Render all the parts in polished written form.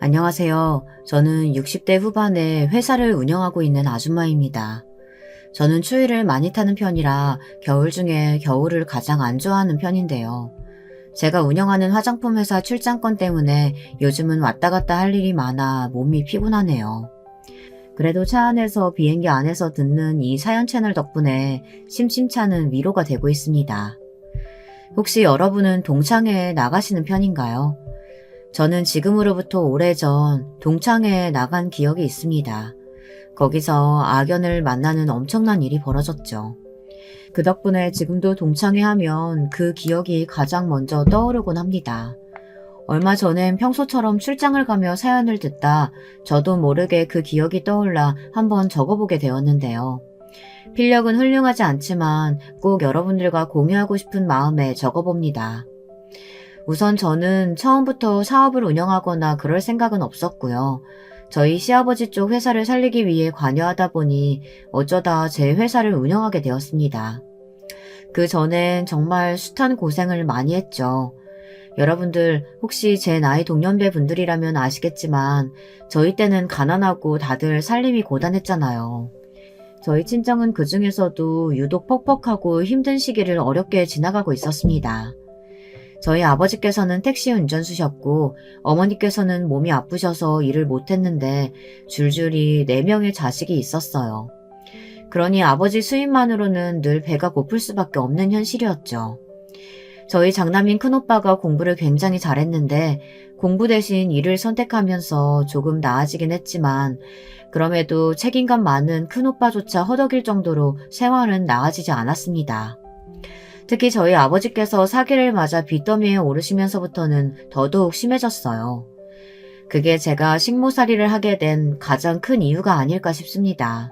안녕하세요. 저는 60대 후반에 회사를 운영하고 있는 아줌마입니다. 저는 추위를 많이 타는 편이라 겨울 중에 겨울을 가장 안 좋아하는 편인데요. 제가 운영하는 화장품 회사 출장권 때문에 요즘은 왔다 갔다 할 일이 많아 몸이 피곤하네요. 그래도 차 안에서 비행기 안에서 듣는 이 사연 채널 덕분에 심심찮은 위로가 되고 있습니다. 혹시 여러분은 동창회에 나가시는 편인가요? 저는 지금으로부터 오래전 동창회에 나간 기억이 있습니다. 거기서 악연을 만나는 엄청난 일이 벌어졌죠. 그 덕분에 지금도 동창회 하면 그 기억이 가장 먼저 떠오르곤 합니다. 얼마 전엔 평소처럼 출장을 가며 사연을 듣다 저도 모르게 그 기억이 떠올라 한번 적어보게 되었는데요. 필력은 훌륭하지 않지만 꼭 여러분들과 공유하고 싶은 마음에 적어봅니다. 우선 저는 처음부터 사업을 운영하거나 그럴 생각은 없었고요. 저희 시아버지 쪽 회사를 살리기 위해 관여하다 보니 어쩌다 제 회사를 운영하게 되었습니다. 그 전엔 정말 숱한 고생을 많이 했죠. 여러분들 혹시 제 나이 동년배 분들이라면 아시겠지만 저희 때는 가난하고 다들 살림이 고단했잖아요. 저희 친정은 그 중에서도 유독 퍽퍽하고 힘든 시기를 어렵게 지나가고 있었습니다. 저희 아버지께서는 택시 운전수셨고 어머니께서는 몸이 아프셔서 일을 못했는데 줄줄이 4명의 자식이 있었어요. 그러니 아버지 수입만으로는 늘 배가 고플 수밖에 없는 현실이었죠. 저희 장남인 큰오빠가 공부를 굉장히 잘했는데 공부 대신 일을 선택하면서 조금 나아지긴 했지만 그럼에도 책임감 많은 큰오빠조차 허덕일 정도로 생활은 나아지지 않았습니다. 특히 저희 아버지께서 사기를 맞아 빚더미에 오르시면서부터는 더더욱 심해졌어요. 그게 제가 식모살이를 하게 된 가장 큰 이유가 아닐까 싶습니다.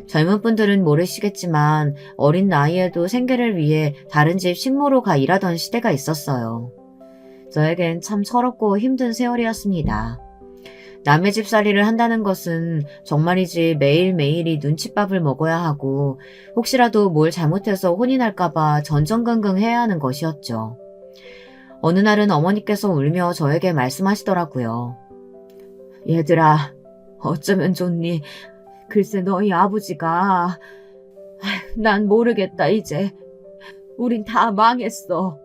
젊은 분들은 모르시겠지만 어린 나이에도 생계를 위해 다른 집 식모로 가 일하던 시대가 있었어요. 저에겐 참 서럽고 힘든 세월이었습니다. 남의 집살이를 한다는 것은 정말이지 매일매일이 눈칫밥을 먹어야 하고 혹시라도 뭘 잘못해서 혼이 날까봐 전전긍긍 해야 하는 것이었죠. 어느 날은 어머니께서 울며 저에게 말씀하시더라고요. 얘들아, 어쩌면 좋니? 글쎄 너희 아버지가... 난 모르겠다 이제. 우린 다 망했어.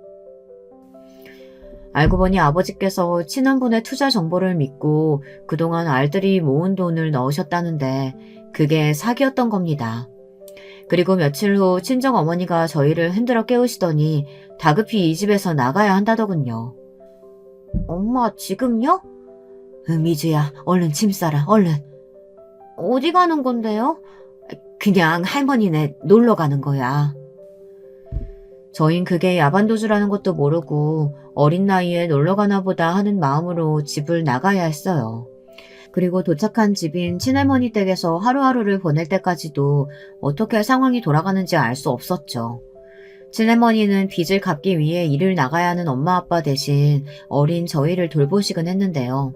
알고 보니 아버지께서 친한분의 투자 정보를 믿고 그동안 알들이 모은 돈을 넣으셨다는데 그게 사기였던 겁니다. 그리고 며칠 후 친정어머니가 저희를 흔들어 깨우시더니 다급히 이 집에서 나가야 한다더군요. 엄마 지금요? 미주야 얼른 짐 싸라 얼른. 어디 가는 건데요? 그냥 할머니네 놀러 가는 거야. 저흰 그게 야반도주라는 것도 모르고 어린 나이에 놀러가나 보다 하는 마음으로 집을 나가야 했어요. 그리고 도착한 집인 친할머니 댁에서 하루하루를 보낼 때까지도 어떻게 상황이 돌아가는지 알 수 없었죠. 친할머니는 빚을 갚기 위해 일을 나가야 하는 엄마 아빠 대신 어린 저희를 돌보시곤 했는데요.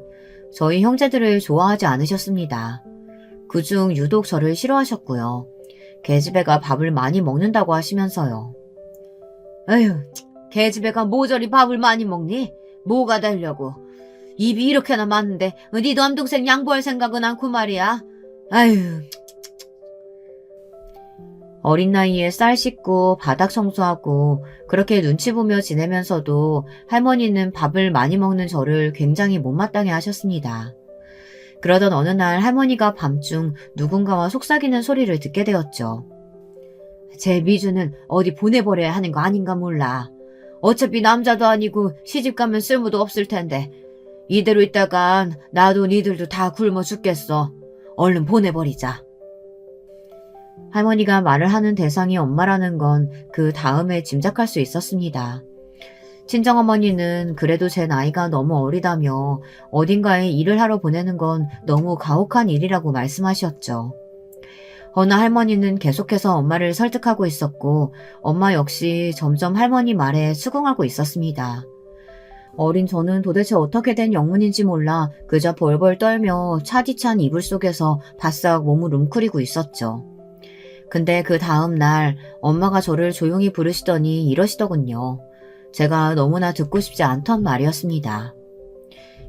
저희 형제들을 좋아하지 않으셨습니다. 그중 유독 저를 싫어하셨고요. 계집애가 밥을 많이 먹는다고 하시면서요. 에휴, 계집애가 모조리 밥을 많이 먹니? 뭐가 되려고. 입이 이렇게나 많은데 네 남동생 양보할 생각은 않고 말이야. 아휴. 어린 나이에 쌀 씻고 바닥 청소하고 그렇게 눈치 보며 지내면서도 할머니는 밥을 많이 먹는 저를 굉장히 못마땅해 하셨습니다. 그러던 어느 날 할머니가 밤중 누군가와 속삭이는 소리를 듣게 되었죠. 제 미주는 어디 보내버려야 하는 거 아닌가 몰라. 어차피 남자도 아니고 시집가면 쓸모도 없을 텐데 이대로 있다간 나도 니들도 다 굶어 죽겠어. 얼른 보내버리자. 할머니가 말을 하는 대상이 엄마라는 건 그 다음에 짐작할 수 있었습니다. 친정어머니는 그래도 제 나이가 너무 어리다며 어딘가에 일을 하러 보내는 건 너무 가혹한 일이라고 말씀하셨죠. 어느 할머니는 계속해서 엄마를 설득하고 있었고 엄마 역시 점점 할머니 말에 수긍하고 있었습니다. 어린 저는 도대체 어떻게 된 영문인지 몰라 그저 벌벌 떨며 차디찬 이불 속에서 바싹 몸을 웅크리고 있었죠. 근데 그 다음 날 엄마가 저를 조용히 부르시더니 이러시더군요. 제가 너무나 듣고 싶지 않던 말이었습니다.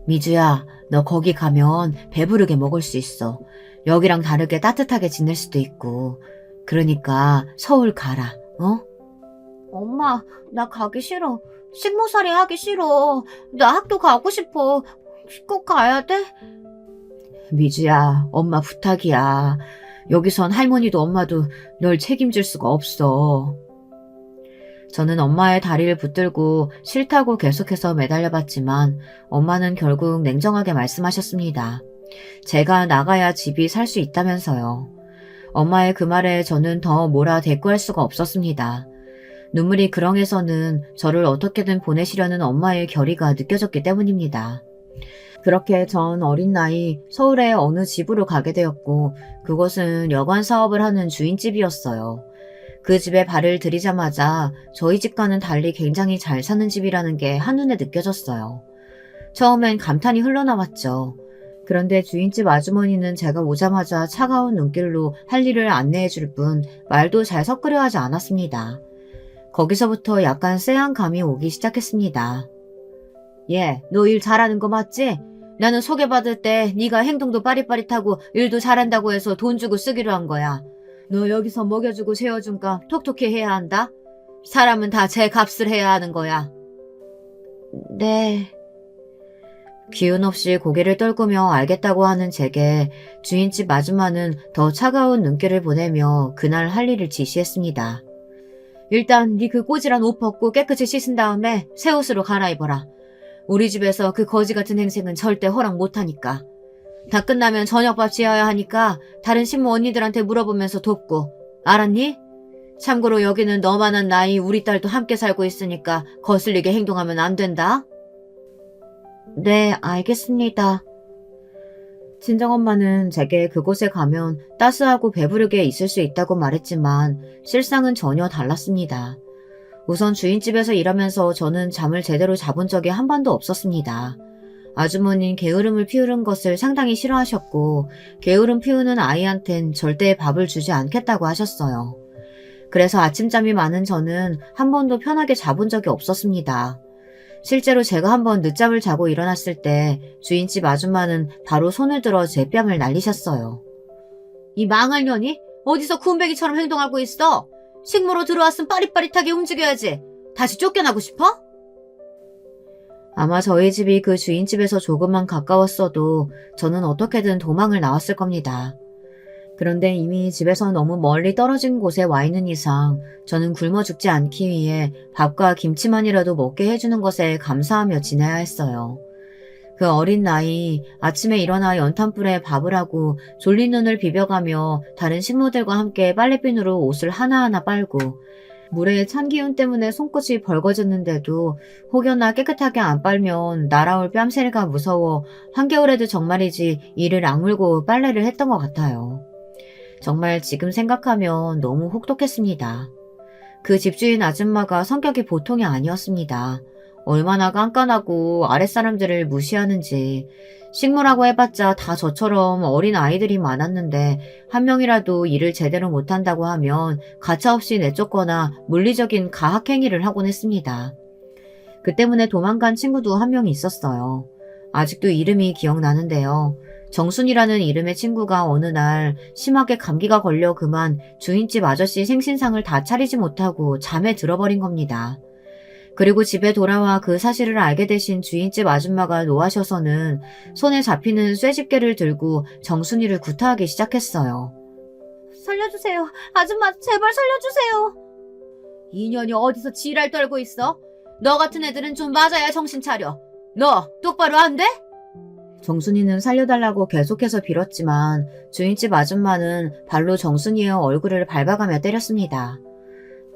미주야, 너 거기 가면 배부르게 먹을 수 있어. 여기랑 다르게 따뜻하게 지낼 수도 있고. 그러니까 서울 가라, 어? 엄마, 나 가기 싫어. 식모살이 하기 싫어. 나 학교 가고 싶어. 꼭 가야 돼? 미주야, 엄마 부탁이야. 여기선 할머니도 엄마도 널 책임질 수가 없어. 저는 엄마의 다리를 붙들고 싫다고 계속해서 매달려봤지만 엄마는 결국 냉정하게 말씀하셨습니다. 제가 나가야 집이 살 수 있다면서요. 엄마의 그 말에 저는 더 뭐라 대꾸할 수가 없었습니다. 눈물이 그렁해서는 저를 어떻게든 보내시려는 엄마의 결의가 느껴졌기 때문입니다. 그렇게 전 어린 나이 서울의 어느 집으로 가게 되었고 그곳은 여관 사업을 하는 주인집이었어요. 그 집에 발을 들이자마자 저희 집과는 달리 굉장히 잘 사는 집이라는 게 한눈에 느껴졌어요. 처음엔 감탄이 흘러나왔죠. 그런데 주인집 아주머니는 제가 오자마자 차가운 눈길로 할 일을 안내해 줄 뿐 말도 잘 섞으려 하지 않았습니다. 거기서부터 약간 쎄한 감이 오기 시작했습니다. 예, 너 일 잘하는 거 맞지? 나는 소개받을 때 네가 행동도 빠릿빠릿하고 일도 잘한다고 해서 돈 주고 쓰기로 한 거야. 너 여기서 먹여주고 세워준 값 톡톡히 해야 한다. 사람은 다 제 값을 해야 하는 거야. 네. 기운 없이 고개를 떨구며 알겠다고 하는 제게 주인집 아줌마는 더 차가운 눈길을 보내며 그날 할 일을 지시했습니다. 일단 네 그 꼬질한 옷 벗고 깨끗이 씻은 다음에 새 옷으로 갈아입어라. 우리 집에서 그 거지 같은 행색은 절대 허락 못하니까. 다 끝나면 저녁밥 지어야 하니까 다른 신모 언니들한테 물어보면서 돕고. 알았니? 참고로 여기는 너만한 나이 우리 딸도 함께 살고 있으니까 거슬리게 행동하면 안 된다. 네, 알겠습니다. 친정엄마는 제게 그곳에 가면 따스하고 배부르게 있을 수 있다고 말했지만 실상은 전혀 달랐습니다. 우선 주인집에서 일하면서 저는 잠을 제대로 자본 적이 한 번도 없었습니다. 아주머니는 게으름을 피우는 것을 상당히 싫어하셨고 게으름 피우는 아이한텐 절대 밥을 주지 않겠다고 하셨어요. 그래서 아침잠이 많은 저는 한 번도 편하게 자본 적이 없었습니다. 실제로 제가 한번 늦잠을 자고 일어났을 때 주인집 아줌마는 바로 손을 들어 제 뺨을 날리셨어요. 이 망할 년이 어디서 군뱅이처럼 행동하고 있어? 식모로 들어왔으면 빠릿빠릿하게 움직여야지. 다시 쫓겨나고 싶어? 아마 저희 집이 그 주인집에서 조금만 가까웠어도 저는 어떻게든 도망을 나왔을 겁니다. 그런데 이미 집에서 너무 멀리 떨어진 곳에 와 있는 이상 저는 굶어 죽지 않기 위해 밥과 김치만이라도 먹게 해주는 것에 감사하며 지내야 했어요. 그 어린 나이 아침에 일어나 연탄불에 밥을 하고 졸린 눈을 비벼가며 다른 식모들과 함께 빨래비누로 옷을 하나하나 빨고 물에 찬 기운 때문에 손끝이 벌거졌는데도 혹여나 깨끗하게 안 빨면 날아올 뺨새가 무서워 한겨울에도 정말이지 이를 악물고 빨래를 했던 것 같아요. 정말 지금 생각하면 너무 혹독했습니다. 그 집주인 아줌마가 성격이 보통이 아니었습니다. 얼마나 깐깐하고 아랫사람들을 무시하는지. 식모라고 해봤자 다 저처럼 어린 아이들이 많았는데 한 명이라도 일을 제대로 못한다고 하면 가차없이 내쫓거나 물리적인 가학행위를 하곤 했습니다. 그 때문에 도망간 친구도 한 명 있었어요. 아직도 이름이 기억나는데요. 정순이라는 이름의 친구가 어느 날 심하게 감기가 걸려 그만 주인집 아저씨 생신상을 다 차리지 못하고 잠에 들어버린 겁니다. 그리고 집에 돌아와 그 사실을 알게 되신 주인집 아줌마가 노하셔서는 손에 잡히는 쇠집게를 들고 정순이를 구타하기 시작했어요. 살려주세요. 아줌마 제발 살려주세요. 이년이 어디서 지랄 떨고 있어? 너 같은 애들은 좀 맞아야 정신 차려. 너 똑바로 안 돼? 정순이는 살려달라고 계속해서 빌었지만 주인집 아줌마는 발로 정순이의 얼굴을 밟아가며 때렸습니다.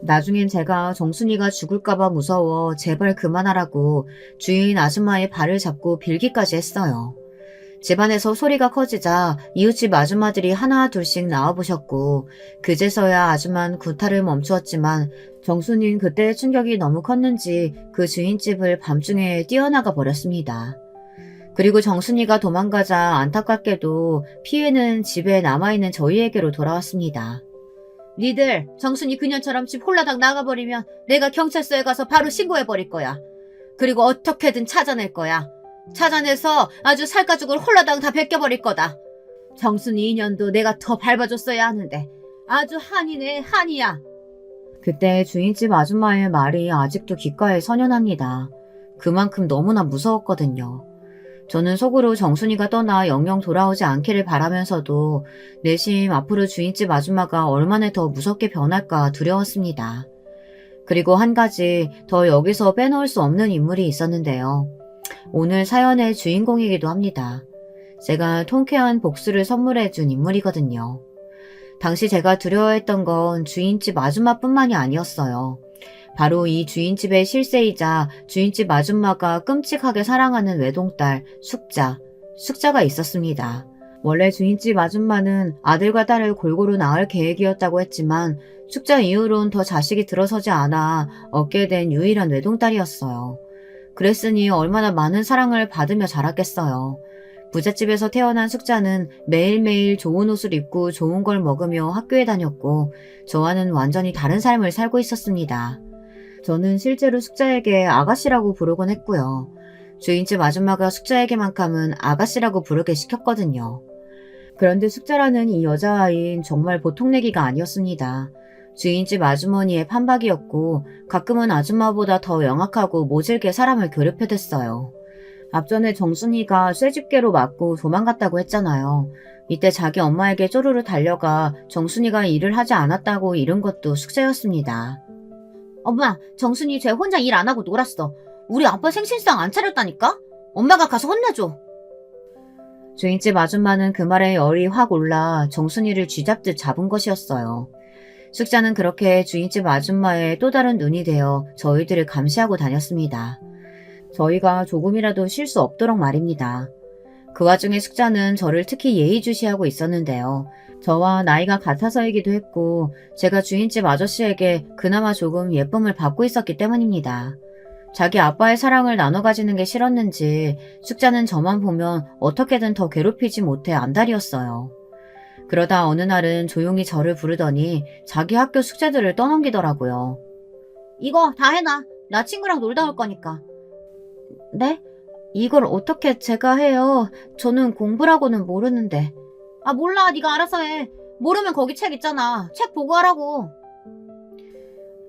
나중엔 제가 정순이가 죽을까봐 무서워 제발 그만하라고 주인 아줌마의 발을 잡고 빌기까지 했어요. 집안에서 소리가 커지자 이웃집 아줌마들이 하나 둘씩 나와보셨고 그제서야 아줌마는 구타를 멈추었지만 정순이는 그때의 충격이 너무 컸는지 그 주인집을 밤중에 뛰어나가 버렸습니다. 그리고 정순이가 도망가자 안타깝게도 피해는 집에 남아있는 저희에게로 돌아왔습니다. 니들 정순이 그년처럼 집 홀라당 나가버리면 내가 경찰서에 가서 바로 신고해버릴 거야. 그리고 어떻게든 찾아낼 거야. 찾아내서 아주 살가죽을 홀라당 다 벗겨버릴 거다. 정순이 인연도 내가 더 밟아줬어야 하는데 아주 한이네 한이야. 그때 주인집 아줌마의 말이 아직도 귓가에 선연합니다. 그만큼 너무나 무서웠거든요. 저는 속으로 정순이가 떠나 영영 돌아오지 않기를 바라면서도 내심 앞으로 주인집 아줌마가 얼마나 더 무섭게 변할까 두려웠습니다. 그리고 한 가지 더 여기서 빼놓을 수 없는 인물이 있었는데요. 오늘 사연의 주인공이기도 합니다. 제가 통쾌한 복수를 선물해준 인물이거든요. 당시 제가 두려워했던 건 주인집 아줌마뿐만이 아니었어요. 바로 이 주인집의 실세이자 주인집 아줌마가 끔찍하게 사랑하는 외동딸 숙자가 있었습니다. 원래 주인집 아줌마는 아들과 딸을 골고루 낳을 계획이었다고 했지만 숙자 이후론 더 자식이 들어서지 않아 얻게 된 유일한 외동딸이었어요. 그랬으니 얼마나 많은 사랑을 받으며 자랐겠어요. 부잣집에서 태어난 숙자는 매일매일 좋은 옷을 입고 좋은 걸 먹으며 학교에 다녔고 저와는 완전히 다른 삶을 살고 있었습니다. 저는 실제로 숙자에게 아가씨라고 부르곤 했고요. 주인집 아줌마가 숙자에게만큼은 아가씨라고 부르게 시켰거든요. 그런데 숙자라는 이 여자아이는 정말 보통 내기가 아니었습니다. 주인집 아주머니의 판박이었고 가끔은 아줌마보다 더 영악하고 모질게 사람을 괴롭혀댔어요. 앞전에 정순이가 쇠집게로 맞고 도망갔다고 했잖아요. 이때 자기 엄마에게 쪼르르 달려가 정순이가 일을 하지 않았다고 이른 것도 숙자였습니다. 엄마, 정순이 쟤 혼자 일 안 하고 놀았어. 우리 아빠 생신상 안 차렸다니까? 엄마가 가서 혼내줘. 주인집 아줌마는 그 말에 열이 확 올라 정순이를 쥐잡듯 잡은 것이었어요. 숙자는 그렇게 주인집 아줌마의 또 다른 눈이 되어 저희들을 감시하고 다녔습니다. 저희가 조금이라도 실수 없도록 말입니다. 그 와중에 숙자는 저를 특히 예의주시하고 있었는데요. 저와 나이가 같아서이기도 했고 제가 주인집 아저씨에게 그나마 조금 예쁨을 받고 있었기 때문입니다. 자기 아빠의 사랑을 나눠 가지는 게 싫었는지 숙자는 저만 보면 어떻게든 더 괴롭히지 못해 안달이었어요. 그러다 어느 날은 조용히 저를 부르더니 자기 학교 숙제들을 떠넘기더라고요. 이거 다 해놔. 나 친구랑 놀다 올 거니까. 네? 이걸 어떻게 제가 해요? 저는 공부라고는 모르는데. 아 몰라. 네가 알아서 해. 모르면 거기 책 있잖아. 책 보고 하라고.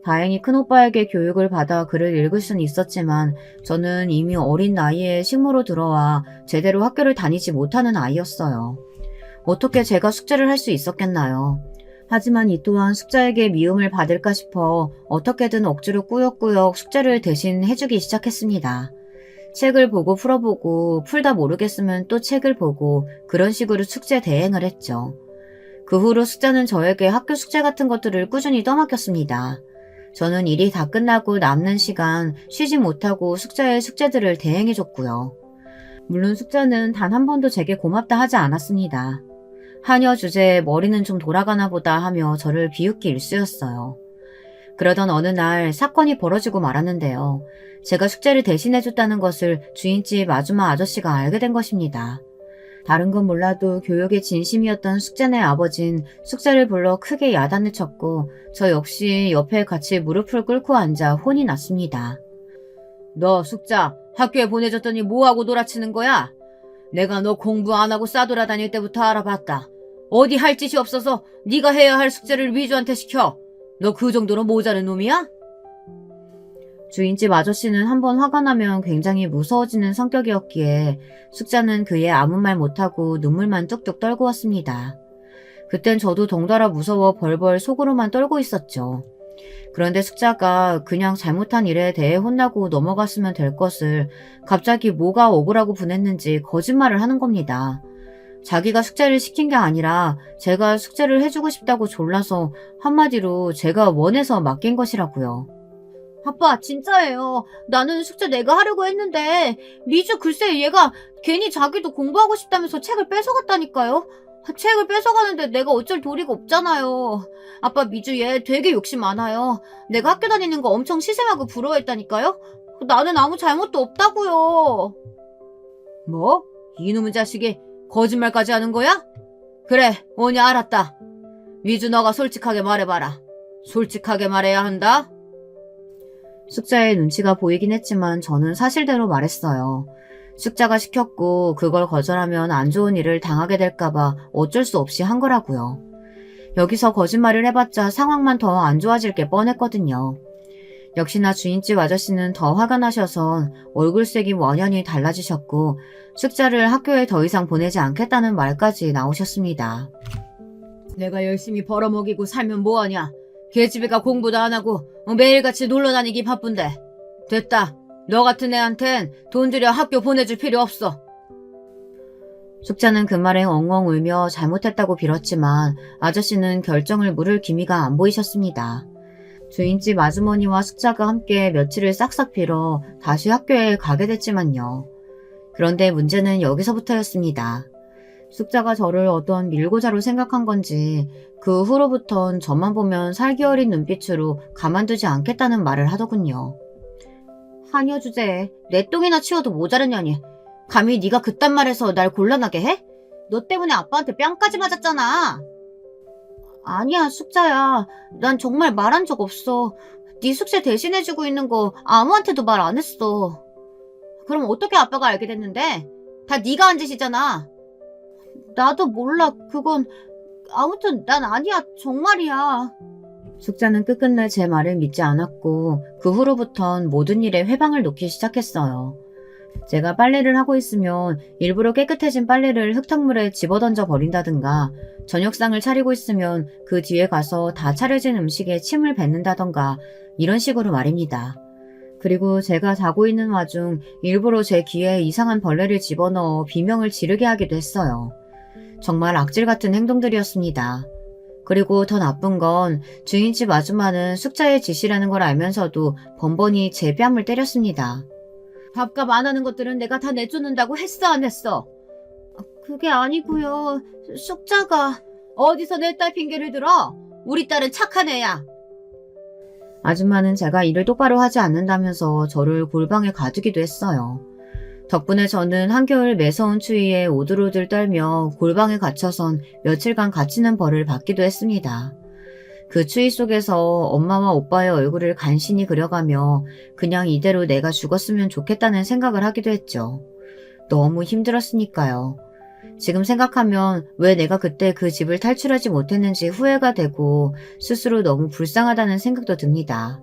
다행히 큰오빠에게 교육을 받아 글을 읽을 수는 있었지만 저는 이미 어린 나이에 식모로 들어와 제대로 학교를 다니지 못하는 아이였어요. 어떻게 제가 숙제를 할 수 있었겠나요? 하지만 이 또한 숙자에게 미움을 받을까 싶어 어떻게든 억지로 꾸역꾸역 숙제를 대신 해주기 시작했습니다. 책을 보고 풀어보고 풀다 모르겠으면 또 책을 보고 그런 식으로 숙제 대행을 했죠. 그 후로 숙자는 저에게 학교 숙제 같은 것들을 꾸준히 떠맡겼습니다. 저는 일이 다 끝나고 남는 시간 쉬지 못하고 숙자의 숙제들을 대행해줬고요. 물론 숙자는 단 한 번도 제게 고맙다 하지 않았습니다. 하녀 주제에 머리는 좀 돌아가나 보다 하며 저를 비웃기 일쑤였어요. 그러던 어느 날 사건이 벌어지고 말았는데요. 제가 숙제를 대신해줬다는 것을 주인집 아줌마 아저씨가 알게 된 것입니다. 다른 건 몰라도 교육에 진심이었던 숙자네 아버진 숙자를 불러 크게 야단을 쳤고 저 역시 옆에 같이 무릎을 꿇고 앉아 혼이 났습니다. 너 숙자 학교에 보내줬더니 뭐하고 놀아치는 거야? 내가 너 공부 안 하고 싸돌아다닐 때부터 알아봤다. 어디 할 짓이 없어서 네가 해야 할 숙제를 위주한테 시켜. 너 그 정도로 모자른 놈이야? 주인집 아저씨는 한번 화가 나면 굉장히 무서워지는 성격이었기에 숙자는 그에 아무 말 못하고 눈물만 뚝뚝 떨고 왔습니다. 그땐 저도 덩달아 무서워 벌벌 속으로만 떨고 있었죠. 그런데 숙자가 그냥 잘못한 일에 대해 혼나고 넘어갔으면 될 것을 갑자기 뭐가 억울하고 분했는지 거짓말을 하는 겁니다. 자기가 숙제를 시킨 게 아니라 제가 숙제를 해주고 싶다고 졸라서 한마디로 제가 원해서 맡긴 것이라고요. 아빠 진짜예요. 나는 숙제 내가 하려고 했는데 미주 글쎄 얘가 괜히 자기도 공부하고 싶다면서 책을 뺏어갔다니까요. 책을 뺏어가는데 내가 어쩔 도리가 없잖아요. 아빠 미주 얘 되게 욕심 많아요. 내가 학교 다니는 거 엄청 시샘하고 부러워했다니까요. 나는 아무 잘못도 없다고요. 뭐? 이놈의 자식이 거짓말까지 하는 거야? 그래, 오냐 알았다. 미주 너가 솔직하게 말해봐라. 솔직하게 말해야 한다. 숙자의 눈치가 보이긴 했지만 저는 사실대로 말했어요. 숙자가 시켰고 그걸 거절하면 안 좋은 일을 당하게 될까봐 어쩔 수 없이 한 거라고요. 여기서 거짓말을 해봤자 상황만 더 안 좋아질 게 뻔했거든요. 역시나 주인집 아저씨는 더 화가 나셔서 얼굴색이 원연히 달라지셨고 숙자를 학교에 더 이상 보내지 않겠다는 말까지 나오셨습니다. 내가 열심히 벌어먹이고 살면 뭐하냐. 계집애가 공부도 안 하고 매일같이 놀러다니기 바쁜데. 됐다. 너 같은 애한텐 돈 들여 학교 보내줄 필요 없어. 숙자는 그 말에 엉엉 울며 잘못했다고 빌었지만 아저씨는 결정을 물을 기미가 안 보이셨습니다. 주인집 아주머니와 숙자가 함께 며칠을 싹싹 빌어 다시 학교에 가게 됐지만요. 그런데 문제는 여기서부터였습니다. 숙자가 저를 어떤 밀고자로 생각한 건지 그 후로부턴 저만 보면 살기 어린 눈빛으로 가만두지 않겠다는 말을 하더군요. 한여 주제에 내 똥이나 치워도 모자르냐니. 감히 네가 그딴 말해서 날 곤란하게 해? 너 때문에 아빠한테 뺨까지 맞았잖아. 아니야, 숙자야. 난 정말 말한 적 없어. 네 숙제 대신해주고 있는 거 아무한테도 말 안 했어. 그럼 어떻게 아빠가 알게 됐는데? 다 네가 한 짓이잖아. 나도 몰라. 그건 아무튼 난 아니야. 정말이야. 숙자는 끝끝내 제 말을 믿지 않았고 그 후로부턴 모든 일에 회방을 놓기 시작했어요. 제가 빨래를 하고 있으면 일부러 깨끗해진 빨래를 흙탕물에 집어던져 버린다든가 저녁상을 차리고 있으면 그 뒤에 가서 다 차려진 음식에 침을 뱉는다던가 이런 식으로 말입니다. 그리고 제가 자고 있는 와중 일부러 제 귀에 이상한 벌레를 집어넣어 비명을 지르게 하기도 했어요. 정말 악질 같은 행동들이었습니다. 그리고 더 나쁜 건 주인집 아줌마는 숙자의 짓이라는 걸 알면서도 번번이 제 뺨을 때렸습니다. 밥값 안 하는 것들은 내가 다 내쫓는다고 했어 안 했어? 그게 아니고요. 숙자가 어디서 내 딸 핑계를 들어? 우리 딸은 착한 애야. 아줌마는 제가 일을 똑바로 하지 않는다면서 저를 골방에 가두기도 했어요. 덕분에 저는 한겨울 매서운 추위에 오들오들 떨며 골방에 갇혀선 며칠간 갇히는 벌을 받기도 했습니다. 그 추위 속에서 엄마와 오빠의 얼굴을 간신히 그려가며 그냥 이대로 내가 죽었으면 좋겠다는 생각을 하기도 했죠. 너무 힘들었으니까요. 지금 생각하면 왜 내가 그때 그 집을 탈출하지 못했는지 후회가 되고 스스로 너무 불쌍하다는 생각도 듭니다.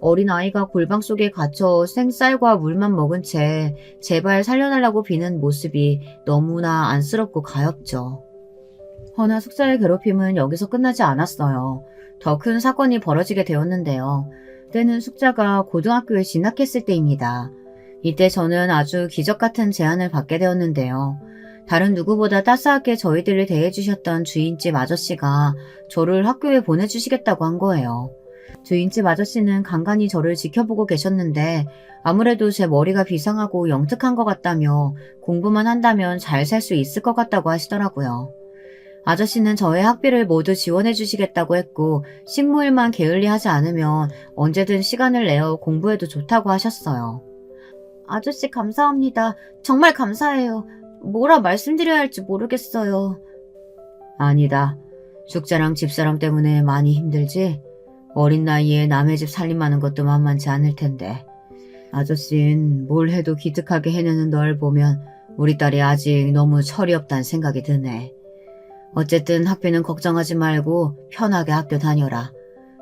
어린아이가 골방 속에 갇혀 생쌀과 물만 먹은 채 제발 살려달라고 비는 모습이 너무나 안쓰럽고 가엾죠. 허나 숙자의 괴롭힘은 여기서 끝나지 않았어요. 더 큰 사건이 벌어지게 되었는데요. 때는 숙자가 고등학교에 진학했을 때입니다. 이때 저는 아주 기적 같은 제안을 받게 되었는데요. 다른 누구보다 따스하게 저희들을 대해주셨던 주인집 아저씨가 저를 학교에 보내주시겠다고 한 거예요. 주인집 아저씨는 간간히 저를 지켜보고 계셨는데 아무래도 제 머리가 비상하고 영특한 것 같다며 공부만 한다면 잘 살 수 있을 것 같다고 하시더라고요. 아저씨는 저의 학비를 모두 지원해 주시겠다고 했고 식모일만 게을리하지 않으면 언제든 시간을 내어 공부해도 좋다고 하셨어요. 아저씨 감사합니다. 정말 감사해요. 뭐라 말씀드려야 할지 모르겠어요. 아니다. 숙자랑 집사람 때문에 많이 힘들지? 어린 나이에 남의 집 살림하는 것도 만만치 않을 텐데. 아저씨는 뭘 해도 기특하게 해내는 널 보면 우리 딸이 아직 너무 철이 없다는 생각이 드네. 어쨌든 학비는 걱정하지 말고 편하게 학교 다녀라.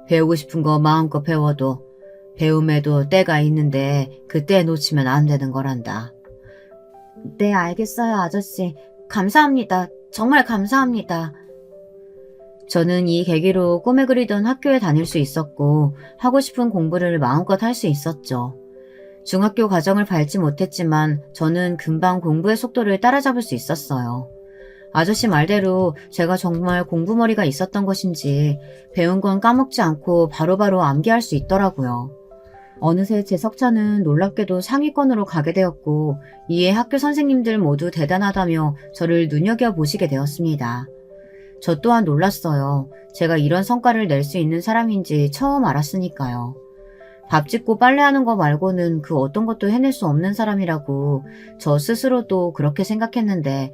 배우고 싶은 거 마음껏 배워도 배움에도 때가 있는데 그때 놓치면 안 되는 거란다. 네, 알겠어요, 아저씨. 감사합니다. 정말 감사합니다. 저는 이 계기로 꿈에 그리던 학교에 다닐 수 있었고 하고 싶은 공부를 마음껏 할 수 있었죠. 중학교 과정을 밟지 못했지만 저는 금방 공부의 속도를 따라잡을 수 있었어요. 아저씨 말대로 제가 정말 공부머리가 있었던 것인지 배운 건 까먹지 않고 바로바로 암기할 수 있더라고요. 어느새 제 석차는 놀랍게도 상위권으로 가게 되었고 이에 학교 선생님들 모두 대단하다며 저를 눈여겨보시게 되었습니다. 저 또한 놀랐어요. 제가 이런 성과를 낼 수 있는 사람인지 처음 알았으니까요. 밥 짓고 빨래하는 거 말고는 그 어떤 것도 해낼 수 없는 사람이라고 저 스스로도 그렇게 생각했는데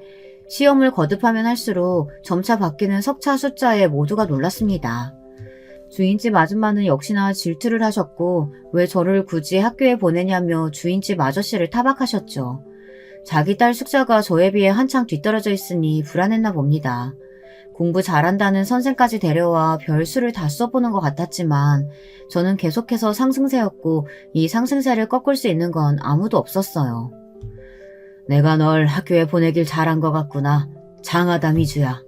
시험을 거듭하면 할수록 점차 바뀌는 석차 숫자에 모두가 놀랐습니다. 주인집 아줌마는 역시나 질투를 하셨고 왜 저를 굳이 학교에 보내냐며 주인집 아저씨를 타박하셨죠. 자기 딸 숙자가 저에 비해 한창 뒤떨어져 있으니 불안했나 봅니다. 공부 잘한다는 선생까지 데려와 별수를 다 써보는 것 같았지만 저는 계속해서 상승세였고 이 상승세를 꺾을 수 있는 건 아무도 없었어요. 내가 널 학교에 보내길 잘한 것 같구나. 장하다 미주야.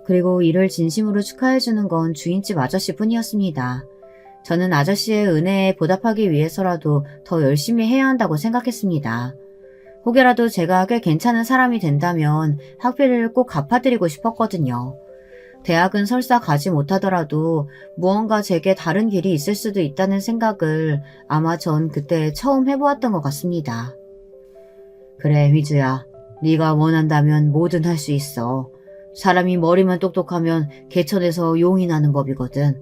그리고 이를 진심으로 축하해주는 건 주인집 아저씨뿐이었습니다. 저는 아저씨의 은혜에 보답하기 위해서라도 더 열심히 해야 한다고 생각했습니다. 혹여라도 제가 꽤 괜찮은 사람이 된다면 학비를 꼭 갚아드리고 싶었거든요. 대학은 설사 가지 못하더라도 무언가 제게 다른 길이 있을 수도 있다는 생각을 아마 전 그때 처음 해보았던 것 같습니다. 그래, 위주야. 네가 원한다면 뭐든 할 수 있어. 사람이 머리만 똑똑하면 개천에서 용이 나는 법이거든.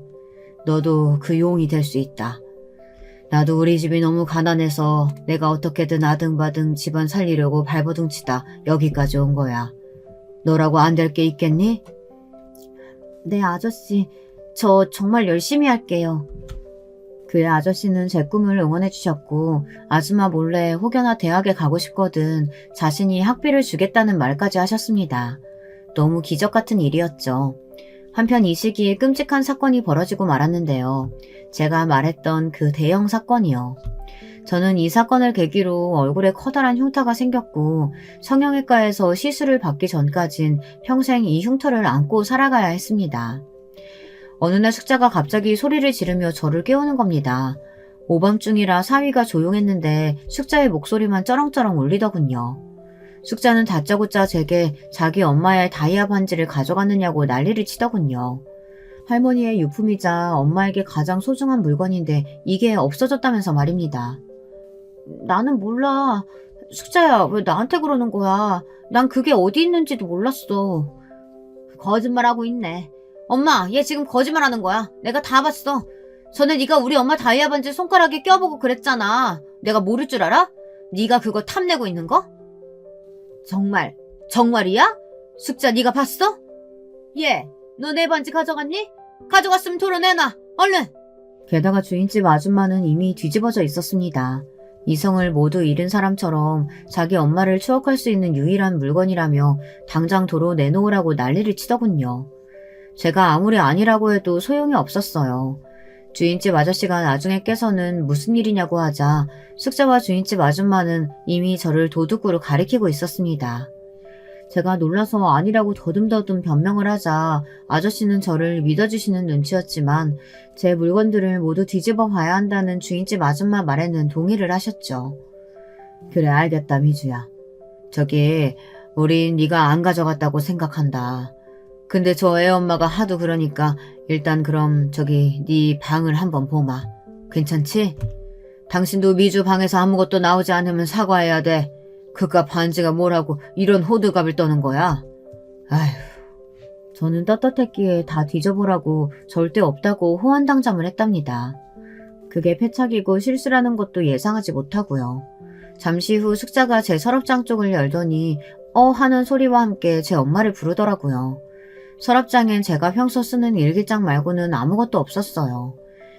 너도 그 용이 될 수 있다. 나도 우리 집이 너무 가난해서 내가 어떻게든 아등바등 집안 살리려고 발버둥치다 여기까지 온 거야. 너라고 안 될 게 있겠니? 네, 아저씨. 저 정말 열심히 할게요. 그의 아저씨는 제 꿈을 응원해 주셨고 아줌마 몰래 혹여나 대학에 가고 싶거든 자신이 학비를 주겠다는 말까지 하셨습니다. 너무 기적 같은 일이었죠. 한편 이 시기에 끔찍한 사건이 벌어지고 말았는데요. 제가 말했던 그 대형 사건이요. 저는 이 사건을 계기로 얼굴에 커다란 흉터가 생겼고 성형외과에서 시술을 받기 전까진 평생 이 흉터를 안고 살아가야 했습니다. 어느 날 숙자가 갑자기 소리를 지르며 저를 깨우는 겁니다. 오밤중이라 사위가 조용했는데 숙자의 목소리만 쩌렁쩌렁 울리더군요. 숙자는 다짜고짜 제게 자기 엄마의 다이아 반지를 가져갔느냐고 난리를 치더군요. 할머니의 유품이자 엄마에게 가장 소중한 물건인데 이게 없어졌다면서 말입니다. 나는 몰라. 숙자야, 왜 나한테 그러는 거야? 난 그게 어디 있는지도 몰랐어. 거짓말하고 있네. 엄마, 얘 지금 거짓말하는 거야. 내가 다 봤어. 전에 네가 우리 엄마 다이아 반지 손가락에 껴보고 그랬잖아. 내가 모를 줄 알아? 네가 그거 탐내고 있는 거? 정말이야? 숙자 네가 봤어? 얘, 너 내 반지 가져갔니? 가져갔으면 토론해놔. 얼른! 게다가 주인집 아줌마는 이미 뒤집어져 있었습니다. 이성을 모두 잃은 사람처럼 자기 엄마를 추억할 수 있는 유일한 물건이라며 당장 도로 내놓으라고 난리를 치더군요. 제가 아무리 아니라고 해도 소용이 없었어요. 주인집 아저씨가 나중에 깨서는 무슨 일이냐고 하자 숙자와 주인집 아줌마는 이미 저를 도둑으로 가리키고 있었습니다. 제가 놀라서 아니라고 더듬더듬 변명을 하자 아저씨는 저를 믿어주시는 눈치였지만 제 물건들을 모두 뒤집어 봐야 한다는 주인집 아줌마 말에는 동의를 하셨죠. 그래, 알겠다, 미주야. 저기 우린 네가 안 가져갔다고 생각한다. 근데 저 애엄마가 하도 그러니까 일단 그럼 저기 네 방을 한번 보마. 괜찮지? 당신도 미주 방에서 아무것도 나오지 않으면 사과해야 돼. 그깟 반지가 뭐라고 이런 호들갑을 떠는 거야? 아휴. 저는 떳떳했기에 다 뒤져보라고 절대 없다고 호언당잠을 했답니다. 그게 패착이고 실수라는 것도 예상하지 못하고요. 잠시 후 숙자가 제 서랍장 쪽을 열더니 하는 소리와 함께 제 엄마를 부르더라고요. 서랍장엔 제가 평소 쓰는 일기장 말고는 아무것도 없었어요.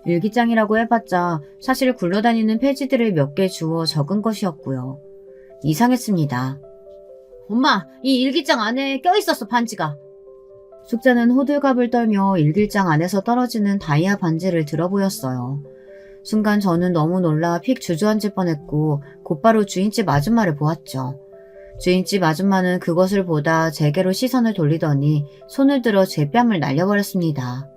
일기장이라고 해봤자 사실 굴러다니는 페이지들을 몇 개 주워 적은 것이었고요. 이상했습니다. 엄마, 이 일기장 안에 껴있었어, 반지가. 숙자는 호들갑을 떨며 일기장 안에서 떨어지는 다이아 반지를 들어보였어요. 순간 저는 너무 놀라 픽 주저앉을 뻔했고 곧바로 주인집 아줌마를 보았죠. 주인집 아줌마는 그것을 보다 제게로 시선을 돌리더니 손을 들어 제 뺨을 날려버렸습니다.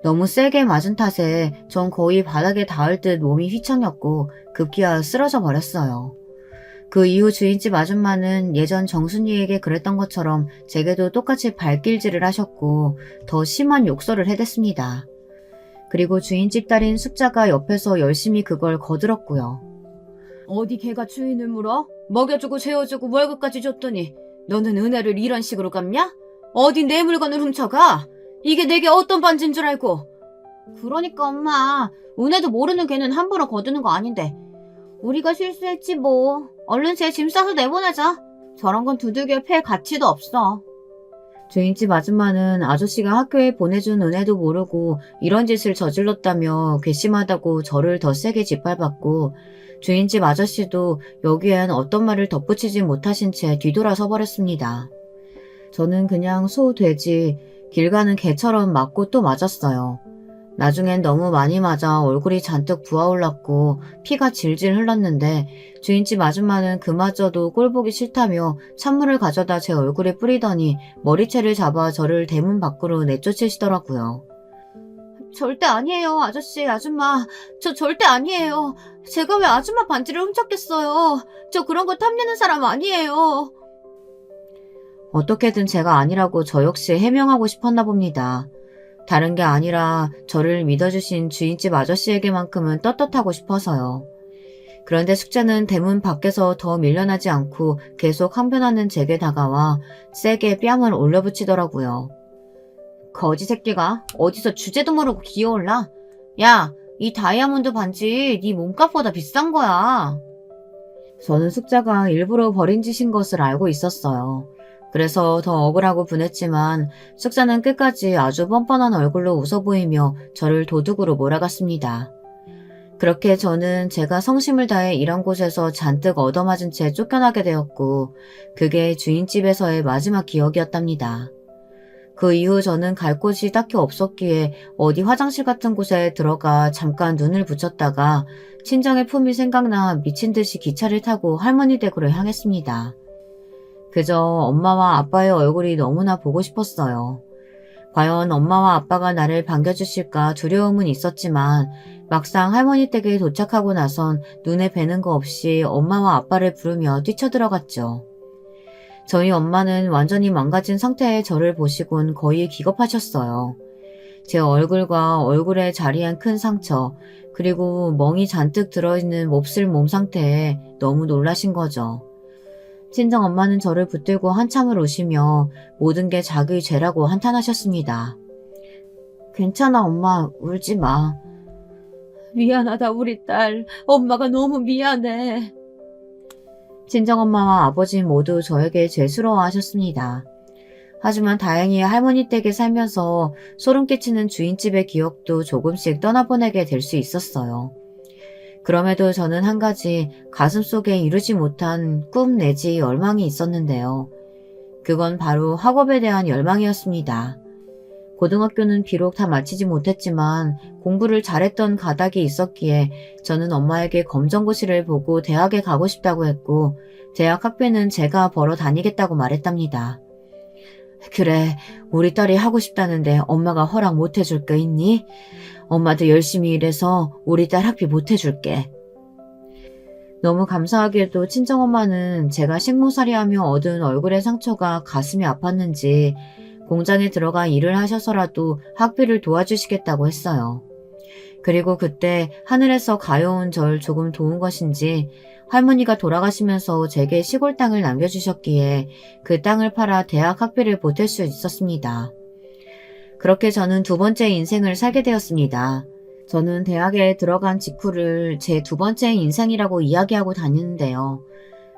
너무 세게 맞은 탓에 전 거의 바닥에 닿을 듯 몸이 휘청였고 급기야 쓰러져 버렸어요. 그 이후 주인집 아줌마는 예전 정순이에게 그랬던 것처럼 제게도 똑같이 발길질을 하셨고 더 심한 욕설을 해댔습니다. 그리고 주인집 딸인 숙자가 옆에서 열심히 그걸 거들었고요. 어디 걔가 주인을 물어? 먹여주고 재워주고 월급까지 줬더니 너는 은혜를 이런 식으로 갚냐? 어디 내 물건을 훔쳐가? 이게 내게 어떤 반지인 줄 알고. 그러니까 엄마, 은혜도 모르는 걔는 함부로 거두는 거 아닌데. 우리가 실수했지 뭐. 얼른 쟤 짐 싸서 내보내자. 저런 건 두들겨 팰 가치도 없어. 주인집 아줌마는 아저씨가 학교에 보내준 은혜도 모르고 이런 짓을 저질렀다며 괘씸하다고 저를 더 세게 짓밟았고 주인집 아저씨도 여기엔 어떤 말을 덧붙이지 못하신 채 뒤돌아서 버렸습니다. 저는 그냥 소, 돼지, 길 가는 개처럼 맞고 또 맞았어요. 나중엔 너무 많이 맞아 얼굴이 잔뜩 부어올랐고 피가 질질 흘렀는데 주인집 아줌마는 그마저도 꼴보기 싫다며 찬물을 가져다 제 얼굴에 뿌리더니 머리채를 잡아 저를 대문 밖으로 내쫓으시더라고요. 절대 아니에요, 아저씨, 아줌마. 저 절대 아니에요. 제가 왜 아줌마 반지를 훔쳤겠어요. 저 그런 거 탐내는 사람 아니에요. 어떻게든 제가 아니라고 저 역시 해명하고 싶었나 봅니다. 다른 게 아니라 저를 믿어주신 주인집 아저씨에게만큼은 떳떳하고 싶어서요. 그런데 숙자는 대문 밖에서 더 밀려나지 않고 계속 항변하는 제게 다가와 세게 뺨을 올려붙이더라고요. 거지 새끼가 어디서 주제도 모르고 기어올라? 야, 이 다이아몬드 반지 네 몸값보다 비싼 거야. 저는 숙자가 일부러 버린 짓인 것을 알고 있었어요. 그래서 더 억울하고 분했지만 숙자는 끝까지 아주 뻔뻔한 얼굴로 웃어 보이며 저를 도둑으로 몰아갔습니다. 그렇게 저는 제가 성심을 다해 일한 곳에서 잔뜩 얻어맞은 채 쫓겨나게 되었고 그게 주인집에서의 마지막 기억이었답니다. 그 이후 저는 갈 곳이 딱히 없었기에 어디 화장실 같은 곳에 들어가 잠깐 눈을 붙였다가 친정의 품이 생각나 미친 듯이 기차를 타고 할머니 댁으로 향했습니다. 그저 엄마와 아빠의 얼굴이 너무나 보고 싶었어요. 과연 엄마와 아빠가 나를 반겨주실까 두려움은 있었지만 막상 할머니 댁에 도착하고 나선 눈에 뵈는 거 없이 엄마와 아빠를 부르며 뛰쳐들어갔죠. 저희 엄마는 완전히 망가진 상태의 저를 보시곤 거의 기겁하셨어요. 제 얼굴과 얼굴의 자리한 큰 상처, 그리고 멍이 잔뜩 들어있는 몹쓸 몸 상태에 너무 놀라신 거죠. 친정엄마는 저를 붙들고 한참을 우시며 모든 게 자기 죄라고 한탄하셨습니다. 괜찮아 엄마, 울지 마. 미안하다 우리 딸, 엄마가 너무 미안해. 친정엄마와 아버지 모두 저에게 죄스러워하셨습니다. 하지만 다행히 할머니 댁에 살면서 소름 끼치는 주인집의 기억도 조금씩 떠나보내게 될 수 있었어요. 그럼에도 저는 한 가지 가슴속에 이루지 못한 꿈 내지 열망이 있었는데요. 그건 바로 학업에 대한 열망이었습니다. 고등학교는 비록 다 마치지 못했지만 공부를 잘했던 가닥이 있었기에 저는 엄마에게 검정고시를 보고 대학에 가고 싶다고 했고 대학 학비는 제가 벌어 다니겠다고 말했답니다. 그래, 우리 딸이 하고 싶다는데 엄마가 허락 못 해줄 거 있니? 엄마도 열심히 일해서 우리 딸 학비 못 해줄게. 너무 감사하게도 친정엄마는 제가 식모살이하며 얻은 얼굴의 상처가 가슴이 아팠는지 공장에 들어가 일을 하셔서라도 학비를 도와주시겠다고 했어요. 그리고 그때 하늘에서 가여운 절 조금 도운 것인지 할머니가 돌아가시면서 제게 시골 땅을 남겨주셨기에 그 땅을 팔아 대학 학비를 보탤 수 있었습니다. 그렇게 저는 두 번째 인생을 살게 되었습니다. 저는 대학에 들어간 직후를 제 두 번째 인생이라고 이야기하고 다니는데요.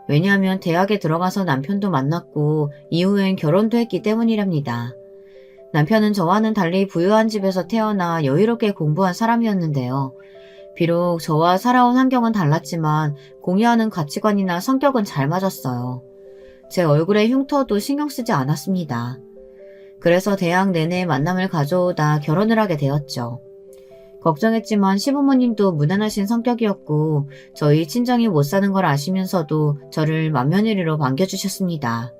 왜냐하면 대학에 들어가서 남편도 만났고 이후엔 결혼도 했기 때문이랍니다. 남편은 저와는 달리 부유한 집에서 태어나 여유롭게 공부한 사람이었는데요. 비록 저와 살아온 환경은 달랐지만 공유하는 가치관이나 성격은 잘 맞았어요. 제 얼굴에 흉터도 신경 쓰지 않았습니다. 그래서 대학 내내 만남을 가져오다 결혼을 하게 되었죠. 걱정했지만 시부모님도 무난하신 성격이었고 저희 친정이 못 사는 걸 아시면서도 저를 맏며느리로 반겨주셨습니다.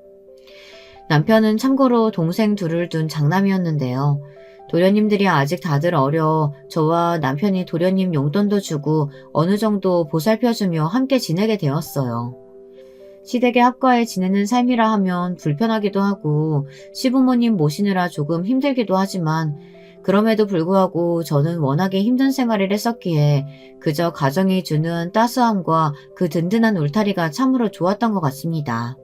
남편은 참고로 동생 둘을 둔 장남이었는데요. 도련님들이 아직 다들 어려 저와 남편이 도련님 용돈도 주고 어느 정도 보살펴주며 함께 지내게 되었어요. 시댁에 합가해 지내는 삶이라 하면 불편하기도 하고 시부모님 모시느라 조금 힘들기도 하지만 그럼에도 불구하고 저는 워낙에 힘든 생활을 했었기에 그저 가정이 주는 따스함과 그 든든한 울타리가 참으로 좋았던 것 같습니다.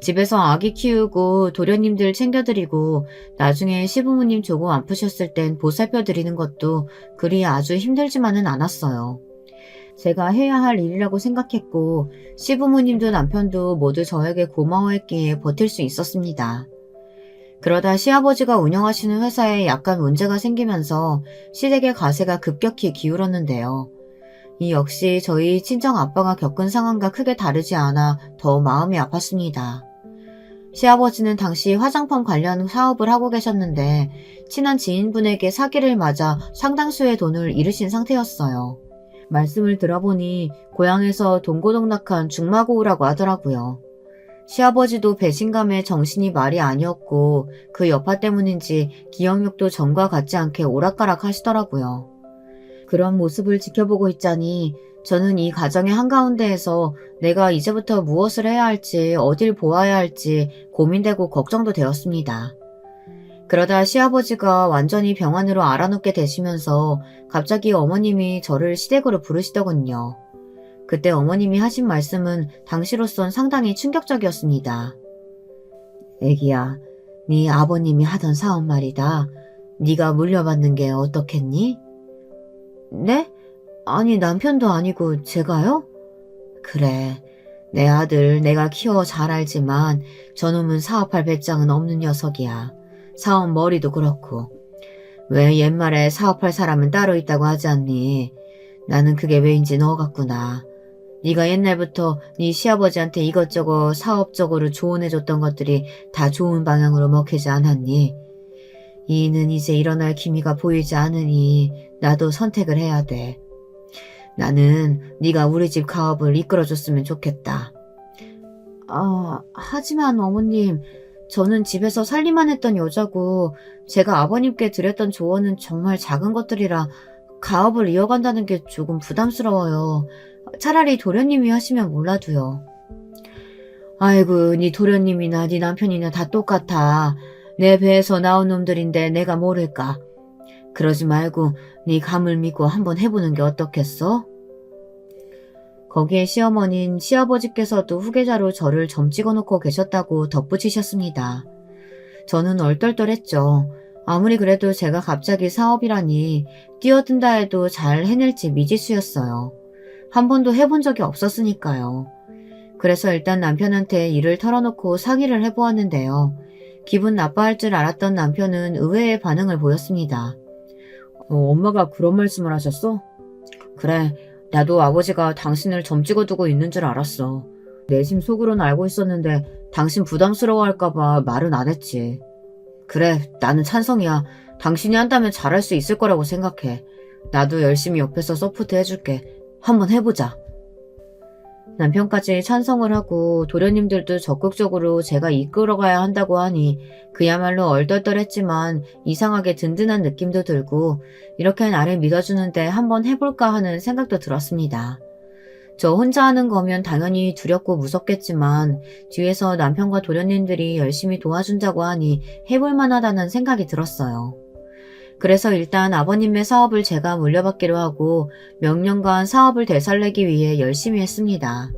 집에서 아기 키우고 도련님들 챙겨드리고 나중에 시부모님 조금 아프셨을 땐 보살펴드리는 것도 그리 아주 힘들지만은 않았어요. 제가 해야 할 일이라고 생각했고 시부모님도 남편도 모두 저에게 고마워했기에 버틸 수 있었습니다. 그러다 시아버지가 운영하시는 회사에 약간 문제가 생기면서 시댁의 가세가 급격히 기울었는데요. 이 역시 저희 친정 아빠가 겪은 상황과 크게 다르지 않아 더 마음이 아팠습니다. 시아버지는 당시 화장품 관련 사업을 하고 계셨는데 친한 지인분에게 사기를 맞아 상당수의 돈을 잃으신 상태였어요. 말씀을 들어보니 고향에서 동고동락한 중마고우라고 하더라고요. 시아버지도 배신감에 정신이 말이 아니었고 그 여파 때문인지 기억력도 전과 같지 않게 오락가락 하시더라고요. 그런 모습을 지켜보고 있자니 저는 이 가정의 한가운데에서 내가 이제부터 무엇을 해야 할지 어딜 보아야 할지 고민되고 걱정도 되었습니다. 그러다 시아버지가 완전히 병환으로 알아눕게 되시면서 갑자기 어머님이 저를 시댁으로 부르시더군요. 그때 어머님이 하신 말씀은 당시로선 상당히 충격적이었습니다. 애기야, 네 아버님이 하던 사업 말이다. 네가 물려받는 게 어떻겠니? 네? 아니 남편도 아니고 제가요? 그래. 내 아들 내가 키워 잘 알지만 저놈은 사업할 배짱은 없는 녀석이야. 사업 머리도 그렇고. 왜 옛말에 사업할 사람은 따로 있다고 하지 않니? 나는 그게 왜인지 너 같구나. 네가 옛날부터 네 시아버지한테 이것저것 사업적으로 조언해줬던 것들이 다 좋은 방향으로 먹히지 않았니? 이는 이제 일어날 기미가 보이지 않으니 나도 선택을 해야 돼. 나는 네가 우리 집 가업을 이끌어줬으면 좋겠다. 하지만 어머님, 저는 집에서 살림만 했던 여자고 제가 아버님께 드렸던 조언은 정말 작은 것들이라 가업을 이어간다는 게 조금 부담스러워요. 차라리 도련님이 하시면 몰라도요. 아이고, 네 도련님이나 네 남편이나 다 똑같아. 내 배에서 나온 놈들인데 내가 모를까. 그러지 말고 네 감을 믿고 한번 해보는 게 어떻겠어? 거기에 시어머니는 시아버지께서도 후계자로 저를 점 찍어놓고 계셨다고 덧붙이셨습니다. 저는 얼떨떨했죠. 아무리 그래도 제가 갑자기 사업이라니 뛰어든다 해도 잘 해낼지 미지수였어요. 한 번도 해본 적이 없었으니까요. 그래서 일단 남편한테 일을 털어놓고 상의를 해보았는데요. 기분 나빠할 줄 알았던 남편은 의외의 반응을 보였습니다. 엄마가 그런 말씀을 하셨어? 그래, 나도 아버지가 당신을 점 찍어두고 있는 줄 알았어. 내심 속으로는 알고 있었는데 당신 부담스러워할까봐 말은 안 했지. 그래, 나는 찬성이야. 당신이 한다면 잘할 수 있을 거라고 생각해. 나도 열심히 옆에서 서포트 해줄게. 한번 해보자. 남편까지 찬성을 하고 도련님들도 적극적으로 제가 이끌어가야 한다고 하니 그야말로 얼떨떨했지만 이상하게 든든한 느낌도 들고 이렇게 나를 믿어주는데 한번 해볼까 하는 생각도 들었습니다. 저 혼자 하는 거면 당연히 두렵고 무섭겠지만 뒤에서 남편과 도련님들이 열심히 도와준다고 하니 해볼 만하다는 생각이 들었어요. 그래서 일단 아버님의 사업을 제가 물려받기로 하고 몇 년간 사업을 되살리기 위해 열심히 했습니다.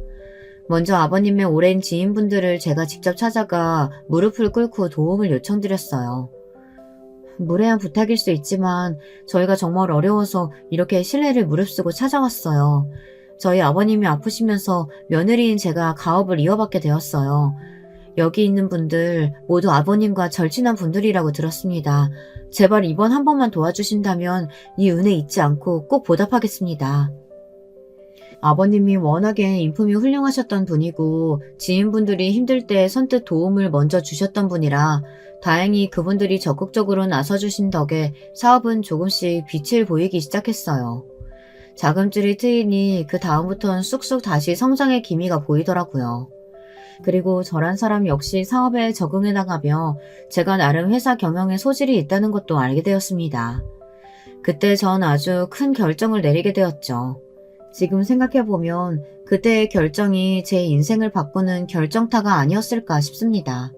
먼저 아버님의 오랜 지인분들을 제가 직접 찾아가 무릎을 꿇고 도움을 요청드렸어요. 무례한 부탁일 수 있지만 저희가 정말 어려워서 이렇게 신뢰를 무릅쓰고 찾아왔어요. 저희 아버님이 아프시면서 며느리인 제가 가업을 이어받게 되었어요. 여기 있는 분들 모두 아버님과 절친한 분들이라고 들었습니다. 제발 이번 한 번만 도와주신다면 이 은혜 잊지 않고 꼭 보답하겠습니다. 아버님이 워낙에 인품이 훌륭하셨던 분이고 지인분들이 힘들 때 선뜻 도움을 먼저 주셨던 분이라 다행히 그분들이 적극적으로 나서주신 덕에 사업은 조금씩 빛을 보이기 시작했어요. 자금줄이 트이니 그 다음부터는 쑥쑥 다시 성장의 기미가 보이더라고요. 그리고 저란 사람 역시 사업에 적응해 나가며 제가 나름 회사 경영에 소질이 있다는 것도 알게 되었습니다. 그때 전 아주 큰 결정을 내리게 되었죠. 지금 생각해보면 그때의 결정이 제 인생을 바꾸는 결정타가 아니었을까 싶습니다.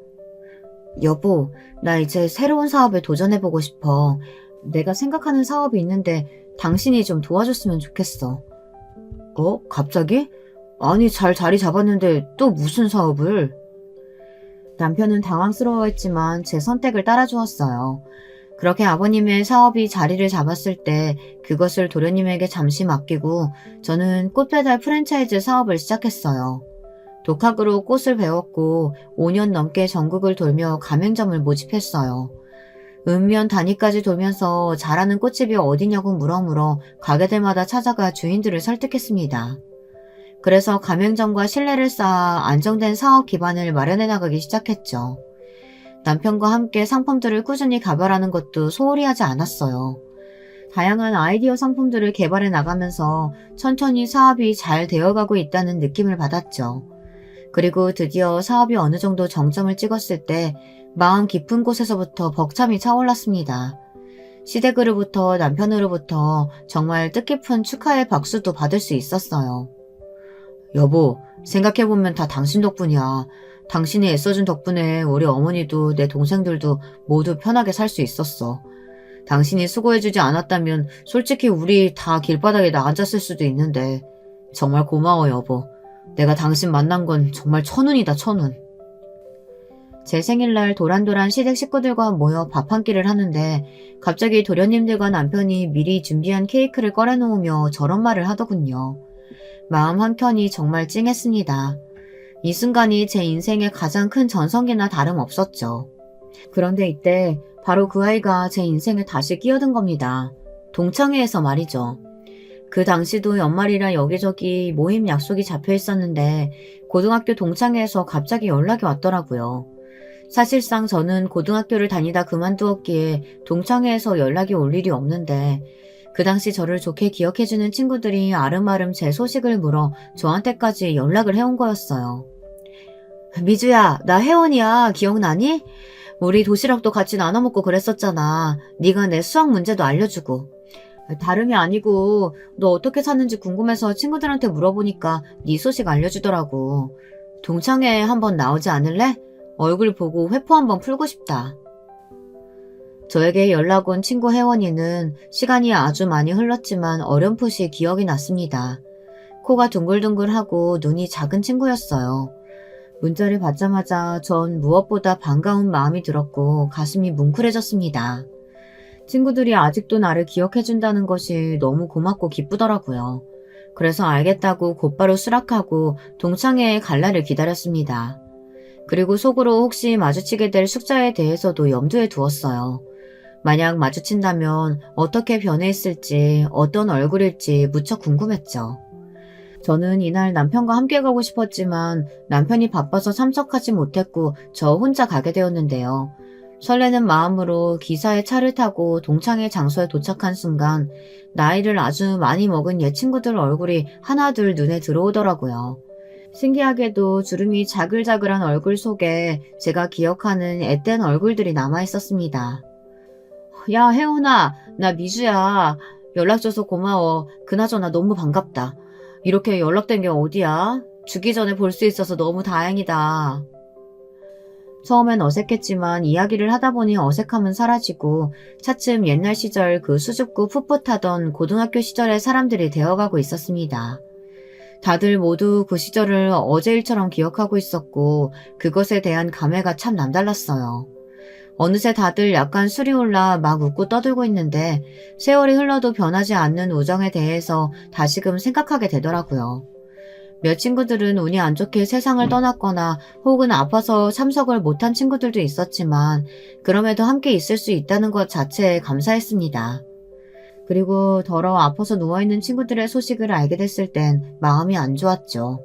여보, 나 이제 새로운 사업에 도전해보고 싶어. 내가 생각하는 사업이 있는데 당신이 좀 도와줬으면 좋겠어. 갑자기? 아니, 잘 자리 잡았는데 또 무슨 사업을? 남편은 당황스러워했지만 제 선택을 따라주었어요. 그렇게 아버님의 사업이 자리를 잡았을 때 그것을 도련님에게 잠시 맡기고 저는 꽃배달 프랜차이즈 사업을 시작했어요. 독학으로 꽃을 배웠고 5년 넘게 전국을 돌며 가맹점을 모집했어요. 읍면 단위까지 돌면서 잘하는 꽃집이 어디냐고 물어 가게들마다 찾아가 주인들을 설득했습니다. 그래서 가맹점과 신뢰를 쌓아 안정된 사업 기반을 마련해 나가기 시작했죠. 남편과 함께 상품들을 꾸준히 개발하는 것도 소홀히 하지 않았어요. 다양한 아이디어 상품들을 개발해 나가면서 천천히 사업이 잘 되어가고 있다는 느낌을 받았죠. 그리고 드디어 사업이 어느 정도 정점을 찍었을 때 마음 깊은 곳에서부터 벅참이 차올랐습니다. 시댁으로부터 남편으로부터 정말 뜻깊은 축하의 박수도 받을 수 있었어요. 여보, 생각해보면 다 당신 덕분이야. 당신이 애써준 덕분에 우리 어머니도 내 동생들도 모두 편하게 살 수 있었어. 당신이 수고해주지 않았다면 솔직히 우리 다 길바닥에 앉았을 수도 있는데 정말 고마워 여보. 내가 당신 만난 건 정말 천운이다 천운. 제 생일날 도란도란 시댁 식구들과 모여 밥 한 끼를 하는데 갑자기 도련님들과 남편이 미리 준비한 케이크를 꺼내놓으며 저런 말을 하더군요. 마음 한켠이 정말 찡했습니다. 이 순간이 제 인생의 가장 큰 전성기나 다름없었죠. 그런데 이때 바로 그 아이가 제 인생에 다시 끼어든 겁니다. 동창회에서 말이죠. 그 당시도 연말이라 여기저기 모임 약속이 잡혀 있었는데 고등학교 동창회에서 갑자기 연락이 왔더라고요. 사실상 저는 고등학교를 다니다 그만두었기에 동창회에서 연락이 올 일이 없는데 그 당시 저를 좋게 기억해주는 친구들이 아름아름 제 소식을 물어 저한테까지 연락을 해온 거였어요. 미주야, 나 혜원이야. 기억나니? 우리 도시락도 같이 나눠 먹고 그랬었잖아. 네가 내 수학 문제도 알려주고. 다름이 아니고 너 어떻게 사는지 궁금해서 친구들한테 물어보니까 네 소식 알려주더라고. 동창회에 한번 나오지 않을래? 얼굴 보고 회포 한번 풀고 싶다. 저에게 연락 온 친구 혜원이는 시간이 아주 많이 흘렀지만 어렴풋이 기억이 났습니다. 코가 둥글둥글하고 눈이 작은 친구였어요. 문자를 받자마자 전 무엇보다 반가운 마음이 들었고 가슴이 뭉클해졌습니다. 친구들이 아직도 나를 기억해준다는 것이 너무 고맙고 기쁘더라고요. 그래서 알겠다고 곧바로 수락하고 동창회에 갈 날을 기다렸습니다. 그리고 속으로 혹시 마주치게 될 숙자에 대해서도 염두에 두었어요. 만약 마주친다면 어떻게 변해있을지 어떤 얼굴일지 무척 궁금했죠. 저는 이날 남편과 함께 가고 싶었지만 남편이 바빠서 참석하지 못했고 저 혼자 가게 되었는데요. 설레는 마음으로 기사에 차를 타고 동창회 장소에 도착한 순간 나이를 아주 많이 먹은 옛 친구들 얼굴이 하나둘 눈에 들어오더라고요. 신기하게도 주름이 자글자글한 얼굴 속에 제가 기억하는 앳된 얼굴들이 남아있었습니다. 야 혜원아, 나 미주야. 연락줘서 고마워. 그나저나 너무 반갑다. 이렇게 연락된 게 어디야? 주기 전에 볼 수 있어서 너무 다행이다. 처음엔 어색했지만 이야기를 하다 보니 어색함은 사라지고 차츰 옛날 시절 그 수줍고 풋풋하던 고등학교 시절의 사람들이 되어가고 있었습니다. 다들 모두 그 시절을 어제 일처럼 기억하고 있었고 그것에 대한 감회가 참 남달랐어요. 어느새 다들 약간 술이 올라 막 웃고 떠들고 있는데 세월이 흘러도 변하지 않는 우정에 대해서 다시금 생각하게 되더라고요. 몇 친구들은 운이 안 좋게 세상을 떠났거나 혹은 아파서 참석을 못한 친구들도 있었지만 그럼에도 함께 있을 수 있다는 것 자체에 감사했습니다. 그리고 더러 아파서 누워있는 친구들의 소식을 알게 됐을 땐 마음이 안 좋았죠.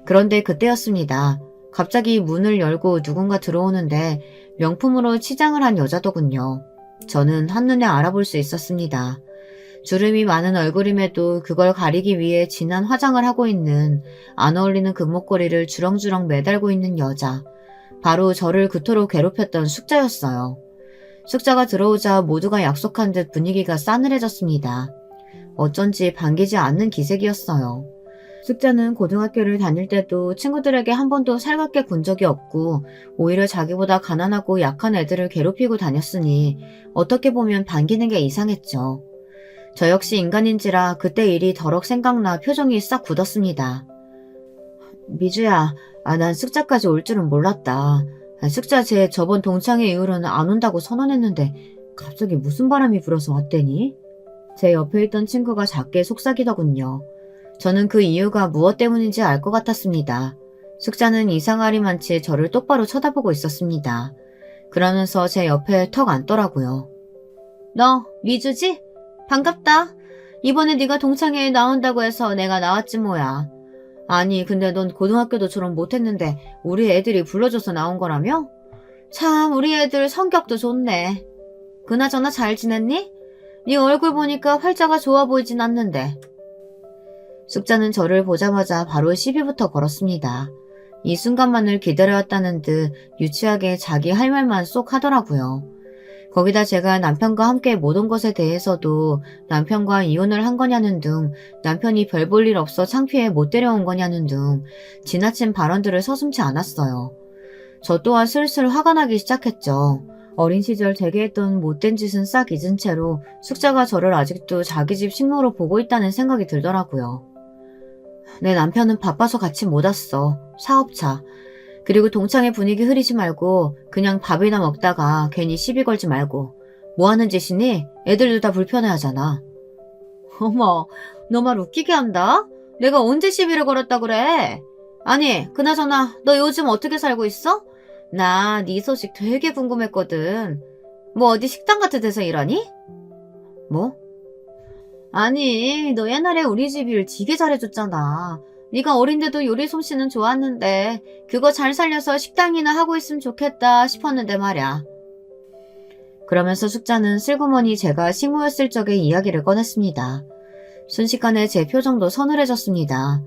그런데 그때였습니다. 갑자기 문을 열고 누군가 들어오는데 명품으로 치장을 한 여자더군요. 저는 한눈에 알아볼 수 있었습니다. 주름이 많은 얼굴임에도 그걸 가리기 위해 진한 화장을 하고 있는 안 어울리는 금목걸이를 주렁주렁 매달고 있는 여자. 바로 저를 그토록 괴롭혔던 숙자였어요. 숙자가 들어오자 모두가 약속한 듯 분위기가 싸늘해졌습니다. 어쩐지 반기지 않는 기색이었어요. 숙자는 고등학교를 다닐 때도 친구들에게 한 번도 살갑게 군 적이 없고 오히려 자기보다 가난하고 약한 애들을 괴롭히고 다녔으니 어떻게 보면 반기는 게 이상했죠. 저 역시 인간인지라 그때 일이 더럭 생각나 표정이 싹 굳었습니다. 미주야, 난 숙자까지 올 줄은 몰랐다. 숙자 쟤 저번 동창회 이후로는 안 온다고 선언했는데 갑자기 무슨 바람이 불어서 왔대니? 제 옆에 있던 친구가 작게 속삭이더군요. 저는 그 이유가 무엇 때문인지 알 것 같았습니다. 숙자는 이상하리만치 저를 똑바로 쳐다보고 있었습니다. 그러면서 제 옆에 턱 앉더라고요. 너 미주지? 반갑다. 이번에 네가 동창회에 나온다고 해서 내가 나왔지 뭐야. 아니 근데 넌 고등학교도 졸업 못했는데 우리 애들이 불러줘서 나온 거라며? 참 우리 애들 성격도 좋네. 그나저나 잘 지냈니? 네 얼굴 보니까 활자가 좋아 보이진 않는데. 숙자는 저를 보자마자 바로 시비부터 걸었습니다. 이 순간만을 기다려왔다는 듯 유치하게 자기 할 말만 쏙 하더라고요. 거기다 제가 남편과 함께 못 온 것에 대해서도 남편과 이혼을 한 거냐는 등 남편이 별 볼 일 없어 창피해 못 데려온 거냐는 등 지나친 발언들을 서슴지 않았어요. 저 또한 슬슬 화가 나기 시작했죠. 어린 시절 제게 했던 못된 짓은 싹 잊은 채로 숙자가 저를 아직도 자기 집 식모로 보고 있다는 생각이 들더라고요. 내 남편은 바빠서 같이 못 왔어. 사업차. 그리고 동창회 분위기 흐리지 말고 그냥 밥이나 먹다가 괜히 시비 걸지 말고. 뭐 하는 짓이니? 애들도 다 불편해하잖아. 어머, 너 말 웃기게 한다? 내가 언제 시비를 걸었다 그래? 아니, 그나저나 너 요즘 어떻게 살고 있어? 나 네 소식 되게 궁금했거든. 뭐 어디 식당 같은 데서 일하니? 뭐? 아니, 너 옛날에 우리 집 일 되게 잘해줬잖아. 네가 어린데도 요리 솜씨는 좋았는데 그거 잘 살려서 식당이나 하고 있으면 좋겠다 싶었는데 말야. 그러면서 숙자는 슬그머니 제가 식모였을 적의 이야기를 꺼냈습니다. 순식간에 제 표정도 서늘해졌습니다.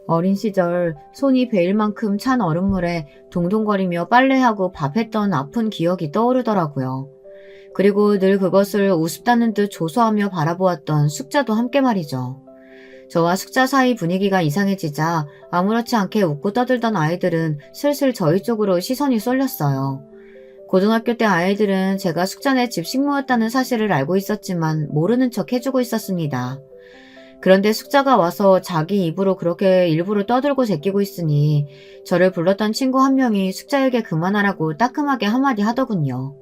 어린 시절 손이 베일 만큼 찬 얼음물에 동동거리며 빨래하고 밥했던 아픈 기억이 떠오르더라고요. 그리고 늘 그것을 우습다는 듯 조소하며 바라보았던 숙자도 함께 말이죠. 저와 숙자 사이 분위기가 이상해지자 아무렇지 않게 웃고 떠들던 아이들은 슬슬 저희 쪽으로 시선이 쏠렸어요. 고등학교 때 아이들은 제가 숙자네 집 식모였다는 사실을 알고 있었지만 모르는 척 해주고 있었습니다. 그런데 숙자가 와서 자기 입으로 그렇게 일부러 떠들고 제끼고 있으니 저를 불렀던 친구 한 명이 숙자에게 그만하라고 따끔하게 한마디 하더군요.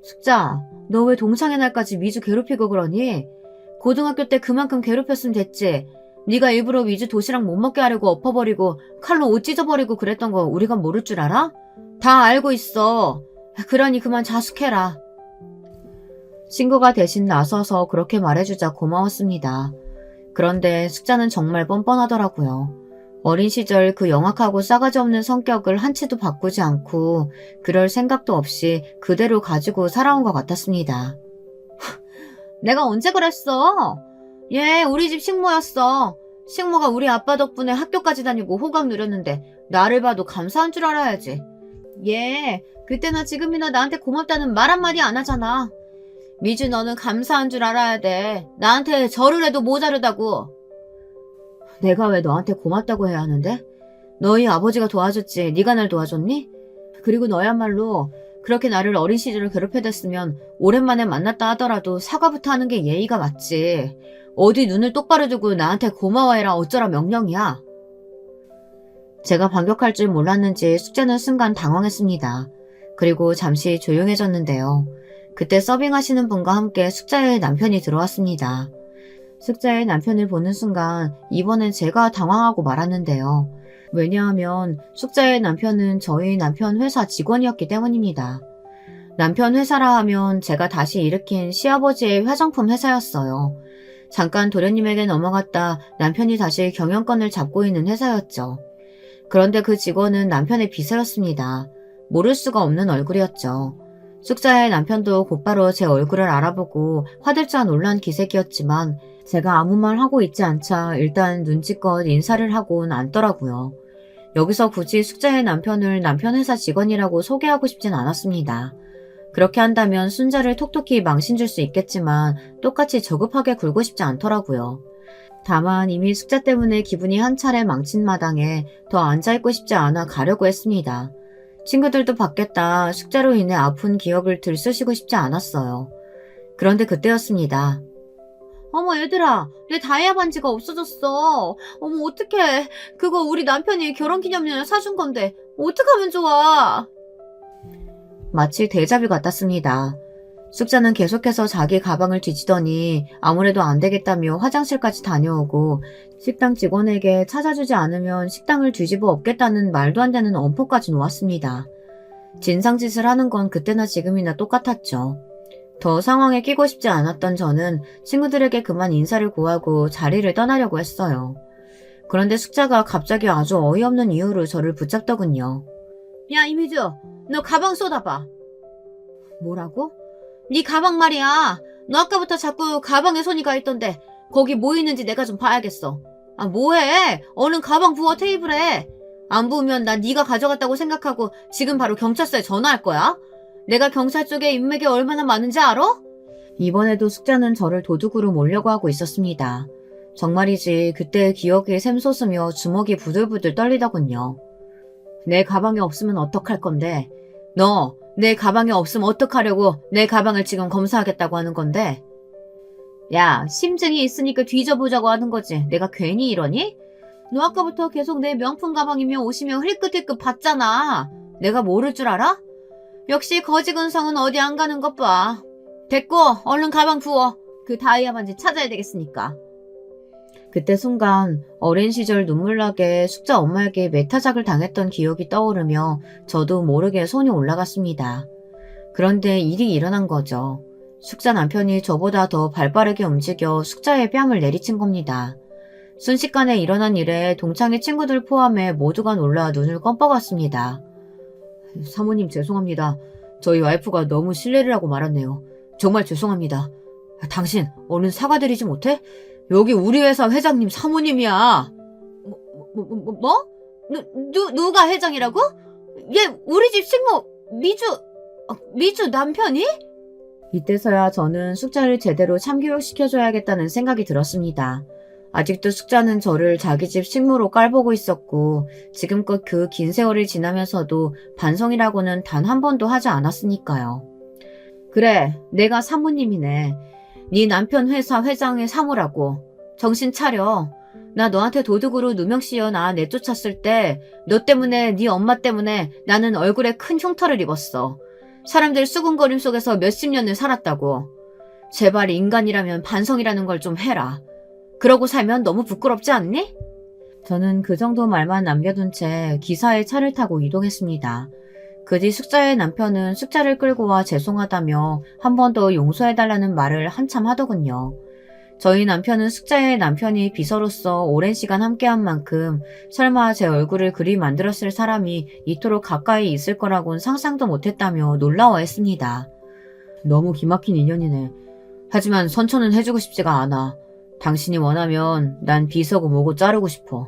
숙자, 너 왜 동창회 날까지 미주 괴롭히고 그러니? 고등학교 때 그만큼 괴롭혔으면 됐지. 네가 일부러 미주 도시락 못 먹게 하려고 엎어버리고 칼로 옷 찢어버리고 그랬던 거 우리가 모를 줄 알아? 다 알고 있어. 그러니 그만 자숙해라. 친구가 대신 나서서 그렇게 말해주자 고마웠습니다. 그런데 숙자는 정말 뻔뻔하더라고요. 어린 시절 그 영악하고 싸가지 없는 성격을 한치도 바꾸지 않고 그럴 생각도 없이 그대로 가지고 살아온 것 같았습니다. 내가 언제 그랬어? 얘 우리 집 식모였어. 식모가 우리 아빠 덕분에 학교까지 다니고 호강 누렸는데 나를 봐도 감사한 줄 알아야지. 얘 그때나 지금이나 나한테 고맙다는 말 한마디 안 하잖아. 미주 너는 감사한 줄 알아야 돼. 나한테 절을 해도 모자르다고. 내가 왜 너한테 고맙다고 해야 하는데? 너희 아버지가 도와줬지 네가 날 도와줬니? 그리고 너야말로 그렇게 나를 어린 시절을 괴롭혀댔으면 오랜만에 만났다 하더라도 사과부터 하는 게 예의가 맞지. 어디 눈을 똑바로 두고 나한테 고마워해라 어쩌라 명령이야. 제가 반격할 줄 몰랐는지 숙제는 순간 당황했습니다. 그리고 잠시 조용해졌는데요. 그때 서빙하시는 분과 함께 숙자의 남편이 들어왔습니다. 숙자의 남편을 보는 순간 이번엔 제가 당황하고 말았는데요. 왜냐하면 숙자의 남편은 저희 남편 회사 직원이었기 때문입니다. 남편 회사라 하면 제가 다시 일으킨 시아버지의 화장품 회사였어요. 잠깐 도련님에게 넘어갔다 남편이 다시 경영권을 잡고 있는 회사였죠. 그런데 그 직원은 남편의 비서였습니다. 모를 수가 없는 얼굴이었죠. 숙자의 남편도 곧바로 제 얼굴을 알아보고 화들짝 놀란 기색이었지만 제가 아무 말 하고 있지 않자 일단 눈치껏 인사를 하곤 앉더라고요. 여기서 굳이 숙자의 남편을 남편 회사 직원이라고 소개하고 싶진 않았습니다. 그렇게 한다면 순자를 톡톡히 망신 줄 수 있겠지만 똑같이 저급하게 굴고 싶지 않더라고요. 다만 이미 숙자 때문에 기분이 한 차례 망친 마당에 더 앉아있고 싶지 않아 가려고 했습니다. 친구들도 받겠다 숙자로 인해 아픈 기억을 들쑤시고 싶지 않았어요. 그런데 그때였습니다. 어머 얘들아 내 다이아 반지가 없어졌어. 어머 어떡해. 그거 우리 남편이 결혼기념일에 사준 건데 어떡하면 좋아. 마치 데자뷰 같았습니다. 숙자는 계속해서 자기 가방을 뒤지더니 아무래도 안 되겠다며 화장실까지 다녀오고 식당 직원에게 찾아주지 않으면 식당을 뒤집어 엎겠다는 말도 안 되는 엄포까지 놓았습니다. 진상짓을 하는 건 그때나 지금이나 똑같았죠. 더 상황에 끼고 싶지 않았던 저는 친구들에게 그만 인사를 구하고 자리를 떠나려고 했어요. 그런데 숙자가 갑자기 아주 어이없는 이유로 저를 붙잡더군요. 야, 이미주, 너 가방 쏟아봐. 뭐라고? 네 가방 말이야. 너 아까부터 자꾸 가방에 손이 가 있던데 거기 뭐 있는지 내가 좀 봐야겠어. 아, 뭐해? 얼른 가방 부어 테이블에. 안 부으면 난 네가 가져갔다고 생각하고 지금 바로 경찰서에 전화할 거야. 내가 경찰 쪽에 인맥이 얼마나 많은지 알아? 이번에도 숙자는 저를 도둑으로 몰려고 하고 있었습니다. 정말이지 그때의 기억이 샘솟으며 주먹이 부들부들 떨리더군요. 내 가방에 없으면 어떡할 건데? 너 내 가방에 없으면 어떡하려고 내 가방을 지금 검사하겠다고 하는 건데? 야, 심증이 있으니까 뒤져보자고 하는 거지. 내가 괜히 이러니? 너 아까부터 계속 내 명품 가방이며 옷이며 힐끗힐끗 봤잖아. 내가 모를 줄 알아? 역시 거지근성은 어디 안 가는 것 봐. 됐고 얼른 가방 부어. 그 다이아 반지 찾아야 되겠으니까. 그때 순간 어린 시절 눈물나게 숙자 엄마에게 매타작을 당했던 기억이 떠오르며 저도 모르게 손이 올라갔습니다. 그런데 일이 일어난 거죠. 숙자 남편이 저보다 더 발빠르게 움직여 숙자의 뺨을 내리친 겁니다. 순식간에 일어난 일에 동창의 친구들 포함해 모두가 놀라 눈을 껌뻑었습니다. 사모님 죄송합니다. 저희 와이프가 너무 실례를 하고 말았네요. 정말 죄송합니다. 당신 얼른 사과드리지 못해? 여기 우리 회사 회장님 사모님이야. 뭐? 누가 회장이라고? 얘 우리 집 식모 미주 남편이? 이때서야 저는 숙자를 제대로 참교육시켜줘야겠다는 생각이 들었습니다. 아직도 숙자는 저를 자기 집 식모로 깔보고 있었고 지금껏 그 긴 세월이 지나면서도 반성이라고는 단 한 번도 하지 않았으니까요. 그래, 내가 사모님이네. 네 남편 회사 회장의 사모라고. 정신 차려. 나 너한테 도둑으로 누명 씌워나 내쫓았을 때 너 때문에 네 엄마 때문에 나는 얼굴에 큰 흉터를 입었어. 사람들 수군거림 속에서 몇십 년을 살았다고. 제발 인간이라면 반성이라는 걸 좀 해라. 그러고 살면 너무 부끄럽지 않니? 저는 그 정도 말만 남겨둔 채 기사의 차를 타고 이동했습니다. 그 뒤 숙자의 남편은 숙자를 끌고 와 죄송하다며 한 번 더 용서해달라는 말을 한참 하더군요. 저희 남편은 숙자의 남편이 비서로서 오랜 시간 함께한 만큼 설마 제 얼굴을 그리 만들었을 사람이 이토록 가까이 있을 거라곤 상상도 못했다며 놀라워했습니다. 너무 기막힌 인연이네. 하지만 선처는 해주고 싶지가 않아. 당신이 원하면 난 비서고 뭐고 자르고 싶어.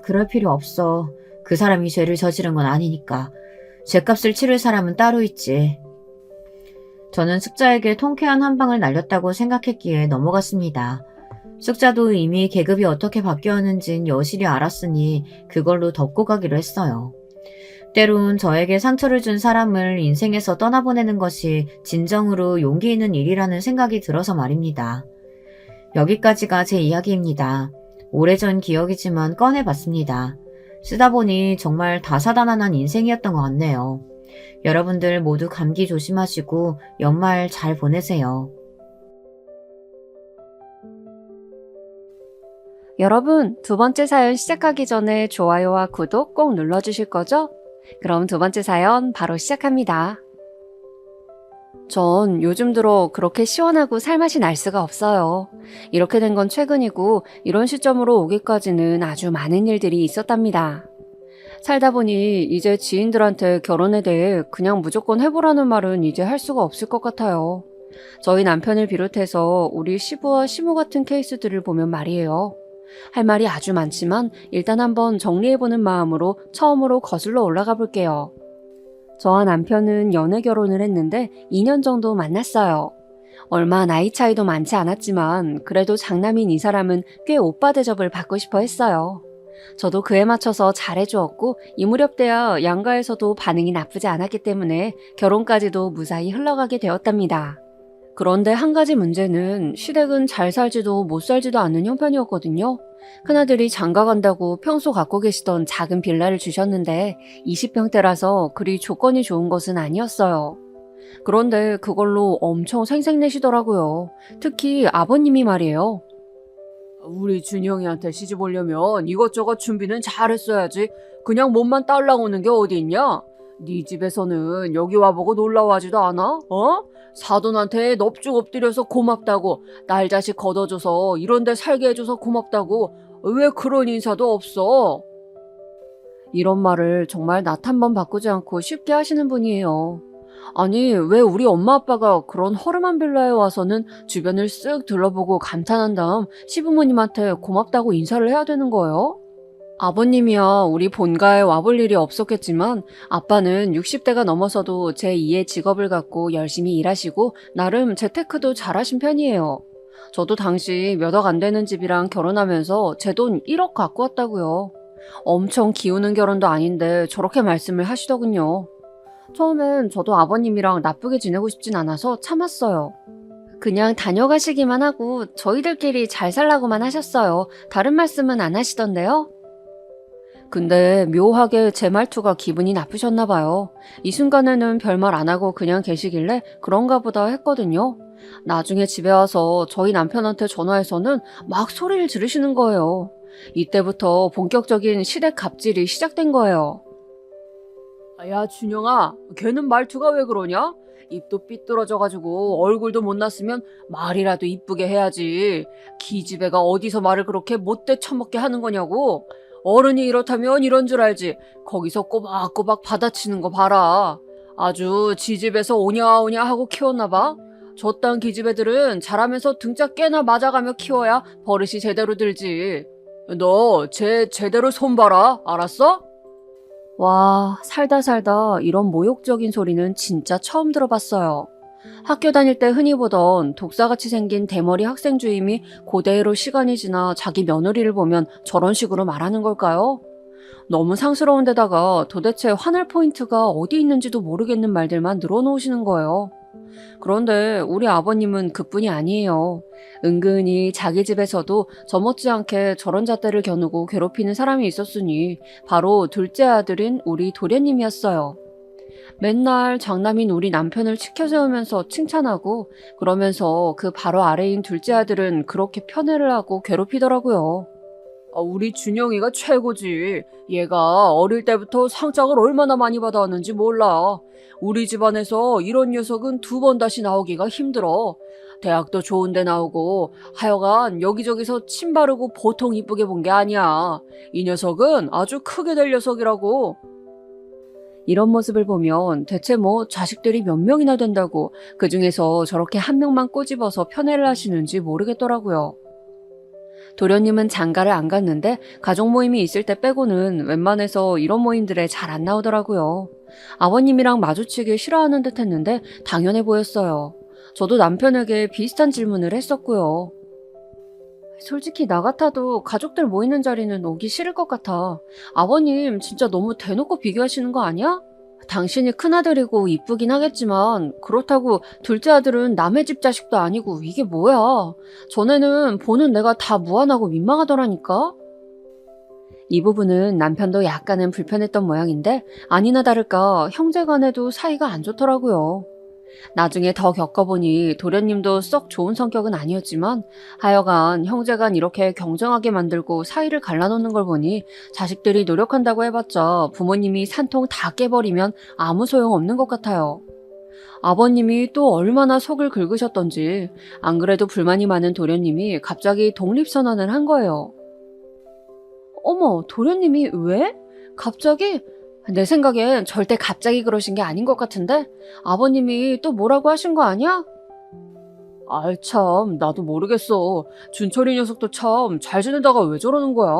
그럴 필요 없어. 그 사람이 죄를 저지른 건 아니니까. 죄값을 치를 사람은 따로 있지. 저는 숙자에게 통쾌한 한 방을 날렸다고 생각했기에 넘어갔습니다. 숙자도 이미 계급이 어떻게 바뀌었는진 여실히 알았으니 그걸로 덮고 가기로 했어요. 때론 저에게 상처를 준 사람을 인생에서 떠나보내는 것이 진정으로 용기 있는 일이라는 생각이 들어서 말입니다. 여기까지가 제 이야기입니다. 오래전 기억이지만 꺼내봤습니다. 쓰다 보니 정말 다사다난한 인생이었던 것 같네요. 여러분들 모두 감기 조심하시고 연말 잘 보내세요. 여러분, 두 번째 사연 시작하기 전에 좋아요와 구독 꼭 눌러주실 거죠? 그럼 두 번째 사연 바로 시작합니다. 전 요즘 들어 그렇게 시원하고 살맛이 날 수가 없어요. 이렇게 된 건 최근이고 이런 시점으로 오기까지는 아주 많은 일들이 있었답니다. 살다 보니 이제 지인들한테 결혼에 대해 그냥 무조건 해보라는 말은 이제 할 수가 없을 것 같아요. 저희 남편을 비롯해서 우리 시부와 시모 같은 케이스들을 보면 말이에요. 할 말이 아주 많지만 일단 한번 정리해보는 마음으로 처음으로 거슬러 올라가 볼게요. 저와 남편은 연애 결혼을 했는데 2년 정도 만났어요. 얼마 나이 차이도 많지 않았지만 그래도 장남인 이 사람은 꽤 오빠 대접을 받고 싶어 했어요. 저도 그에 맞춰서 잘해주었고 이 무렵 돼야 양가에서도 반응이 나쁘지 않았기 때문에 결혼까지도 무사히 흘러가게 되었답니다. 그런데 한 가지 문제는 시댁은 잘 살지도 못 살지도 않는 형편이었거든요. 큰아들이 장가 간다고 평소 갖고 계시던 작은 빌라를 주셨는데 20평대라서 그리 조건이 좋은 것은 아니었어요. 그런데 그걸로 엄청 생색내시더라고요. 특히 아버님이 말이에요. 우리 준영이한테 시집 오려면 이것저것 준비는 잘했어야지. 그냥 몸만 딸랑 오는 게 어디 있냐? 네 집에서는 여기 와보고 놀라워하지도 않아? 어? 사돈한테 넙죽 엎드려서 고맙다고, 딸 자식 걷어줘서 이런 데 살게 해줘서 고맙다고, 왜 그런 인사도 없어? 이런 말을 정말 낯 한 번 바꾸지 않고 쉽게 하시는 분이에요. 아니, 왜 우리 엄마 아빠가 그런 허름한 빌라에 와서는 주변을 쓱 둘러보고 감탄한 다음 시부모님한테 고맙다고 인사를 해야 되는 거예요? 아버님이야 우리 본가에 와볼 일이 없었겠지만 아빠는 60대가 넘어서도 제2의 직업을 갖고 열심히 일하시고 나름 재테크도 잘하신 편이에요. 저도 당시 몇 억 안 되는 집이랑 결혼하면서 제 돈 1억 갖고 왔다고요. 엄청 기우는 결혼도 아닌데 저렇게 말씀을 하시더군요. 처음엔 저도 아버님이랑 나쁘게 지내고 싶진 않아서 참았어요. 그냥 다녀가시기만 하고 저희들끼리 잘 살라고만 하셨어요. 다른 말씀은 안 하시던데요? 근데 묘하게 제 말투가 기분이 나쁘셨나 봐요. 이 순간에는 별말 안 하고 그냥 계시길래 그런가 보다 했거든요. 나중에 집에 와서 저희 남편한테 전화해서는 막 소리를 지르시는 거예요. 이때부터 본격적인 시댁 갑질이 시작된 거예요. 야, 준영아, 걔는 말투가 왜 그러냐? 입도 삐뚤어져가지고 얼굴도 못 났으면 말이라도 이쁘게 해야지. 기집애가 어디서 말을 그렇게 못돼 처먹게 하는 거냐고. 어른이 이렇다면 이런 줄 알지. 거기서 꼬박꼬박 받아치는 거 봐라. 아주 지집에서 오냐오냐 하고 키웠나 봐. 저딴 기집애들은 자라면서 등짝 깨나 맞아가며 키워야 버릇이 제대로 들지. 너 쟤 제대로 손봐라. 알았어? 와, 살다 이런 모욕적인 소리는 진짜 처음 들어봤어요. 학교 다닐 때 흔히 보던 독사같이 생긴 대머리 학생 주임이 그대로 시간이 지나 자기 며느리를 보면 저런 식으로 말하는 걸까요? 너무 상스러운 데다가 도대체 화날 포인트가 어디 있는지도 모르겠는 말들만 늘어놓으시는 거예요. 그런데 우리 아버님은 그뿐이 아니에요. 은근히 자기 집에서도 저 못지않게 저런 잣대를 겨누고 괴롭히는 사람이 있었으니 바로 둘째 아들인 우리 도련님이었어요. 맨날 장남인 우리 남편을 치켜세우면서 칭찬하고 그러면서 그 바로 아래인 둘째 아들은 그렇게 편애를 하고 괴롭히더라고요. 우리 준영이가 최고지. 얘가 어릴 때부터 상장을 얼마나 많이 받아왔는지 몰라. 우리 집안에서 이런 녀석은 2번 다시 나오기가 힘들어. 대학도 좋은데 나오고 하여간 여기저기서 침 바르고 보통 이쁘게 본 게 아니야. 이 녀석은 아주 크게 될 녀석이라고. 이런 모습을 보면 대체 뭐 자식들이 몇 명이나 된다고 그중에서 저렇게 한 명만 꼬집어서 편애를 하시는지 모르겠더라고요. 도련님은 장가를 안 갔는데 가족 모임이 있을 때 빼고는 웬만해서 이런 모임들에 잘 안 나오더라고요. 아버님이랑 마주치길 싫어하는 듯 했는데 당연해 보였어요. 저도 남편에게 비슷한 질문을 했었고요. 솔직히 나 같아도 가족들 모이는 자리는 오기 싫을 것 같아. 아버님 진짜 너무 대놓고 비교하시는 거 아니야? 당신이 큰아들이고 이쁘긴 하겠지만 그렇다고 둘째 아들은 남의 집 자식도 아니고 이게 뭐야. 전에는 보는 내가 다 무안하고 민망하더라니까. 이 부분은 남편도 약간은 불편했던 모양인데 아니나 다를까 형제간에도 사이가 안 좋더라고요. 나중에 더 겪어보니 도련님도 썩 좋은 성격은 아니었지만 하여간 형제간 이렇게 경쟁하게 만들고 사이를 갈라놓는 걸 보니 자식들이 노력한다고 해봤자 부모님이 산통 다 깨버리면 아무 소용없는 것 같아요. 아버님이 또 얼마나 속을 긁으셨던지 안 그래도 불만이 많은 도련님이 갑자기 독립선언을 한 거예요. 어머, 도련님이 왜? 갑자기? 내 생각엔 절대 갑자기 그러신 게 아닌 것 같은데? 아버님이 또 뭐라고 하신 거 아니야? 아이 참, 나도 모르겠어. 준철이 녀석도 참 잘 지내다가 왜 저러는 거야?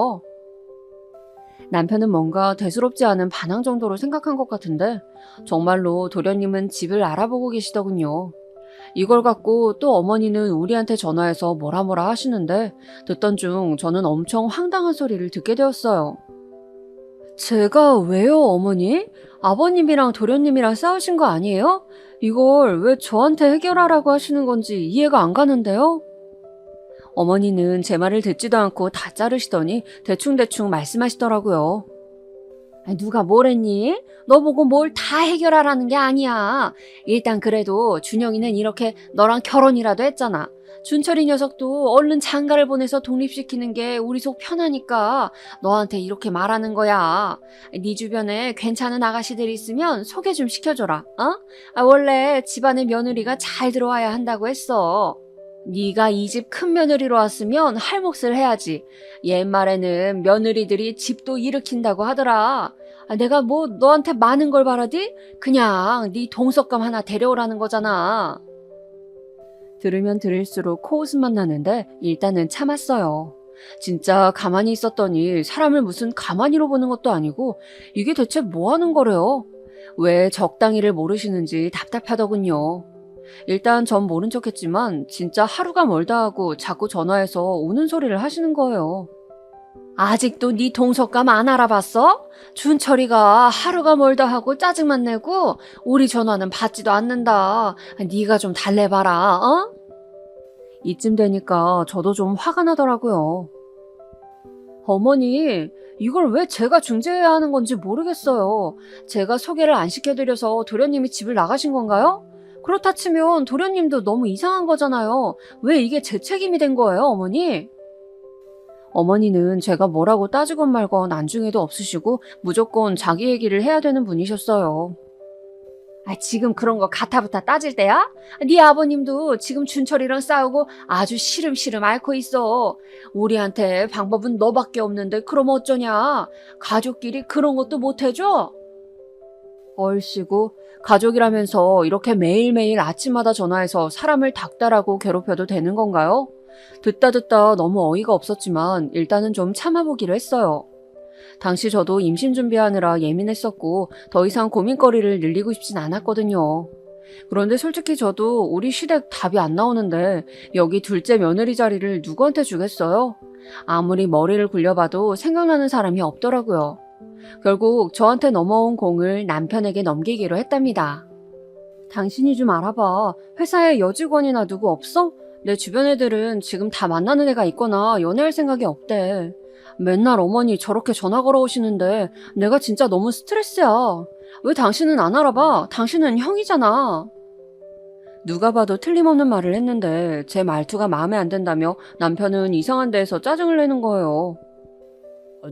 남편은 뭔가 대수롭지 않은 반항 정도로 생각한 것 같은데 정말로 도련님은 집을 알아보고 계시더군요. 이걸 갖고 또 어머니는 우리한테 전화해서 뭐라 하시는데 듣던 중 저는 엄청 황당한 소리를 듣게 되었어요. 제가 왜요, 어머니? 아버님이랑 도련님이랑 싸우신 거 아니에요? 이걸 왜 저한테 해결하라고 하시는 건지 이해가 안 가는데요? 어머니는 제 말을 듣지도 않고 다 자르시더니 대충대충 말씀하시더라고요. 아니, 누가 뭐랬니? 너 보고 뭘 다 해결하라는 게 아니야. 일단 그래도 준영이는 이렇게 너랑 결혼이라도 했잖아. 준철이 녀석도 얼른 장가를 보내서 독립시키는 게 우리 속 편하니까 너한테 이렇게 말하는 거야. 네 주변에 괜찮은 아가씨들 있으면 소개 좀 시켜줘라. 어? 원래 집안에 며느리가 잘 들어와야 한다고 했어. 네가 이 집 큰 며느리로 왔으면 할 몫을 해야지. 옛말에는 며느리들이 집도 일으킨다고 하더라. 내가 뭐 너한테 많은 걸 바라디? 그냥 네 동석감 하나 데려오라는 거잖아. 들으면 들을수록 코웃음만 나는데 일단은 참았어요. 진짜 가만히 있었더니 사람을 무슨 가만히로 보는 것도 아니고 이게 대체 뭐 하는 거래요? 왜 적당히를 모르시는지 답답하더군요. 일단 전 모른 척했지만 진짜 하루가 멀다 하고 자꾸 전화해서 우는 소리를 하시는 거예요. 아직도 네 동석감 안 알아봤어? 준철이가 하루가 멀다 하고 짜증만 내고 우리 전화는 받지도 않는다. 네가 좀 달래봐라. 어? 이쯤 되니까 저도 좀 화가 나더라고요. 어머니, 이걸 왜 제가 중재해야 하는 건지 모르겠어요. 제가 소개를 안 시켜드려서 도련님이 집을 나가신 건가요? 그렇다 치면 도련님도 너무 이상한 거잖아요. 왜 이게 제 책임이 된 거예요, 어머니? 어머니는 제가 뭐라고 따지건 말건 안중에도 없으시고 무조건 자기 얘기를 해야 되는 분이셨어요. 지금 그런 거 가타부타 따질 때야? 네 아버님도 지금 준철이랑 싸우고 아주 시름시름 앓고 있어. 우리한테 방법은 너밖에 없는데 그럼 어쩌냐? 가족끼리 그런 것도 못 해줘? 얼씨구, 가족이라면서 이렇게 매일매일 아침마다 전화해서 사람을 닥달하고 괴롭혀도 되는 건가요? 듣다 너무 어이가 없었지만 일단은 좀 참아보기로 했어요. 당시 저도 임신 준비하느라 예민했었고 더 이상 고민거리를 늘리고 싶진 않았거든요. 그런데 솔직히 저도 우리 시댁 답이 안 나오는데 여기 둘째 며느리 자리를 누구한테 주겠어요? 아무리 머리를 굴려봐도 생각나는 사람이 없더라고요. 결국 저한테 넘어온 공을 남편에게 넘기기로 했답니다. 당신이 좀 알아봐. 회사에 여직원이나 누구 없어? 내 주변 애들은 지금 다 만나는 애가 있거나 연애할 생각이 없대. 맨날 어머니 저렇게 전화 걸어오시는데 내가 진짜 너무 스트레스야. 왜 당신은 안 알아봐? 당신은 형이잖아. 누가 봐도 틀림없는 말을 했는데 제 말투가 마음에 안 든다며 남편은 이상한 데에서 짜증을 내는 거예요.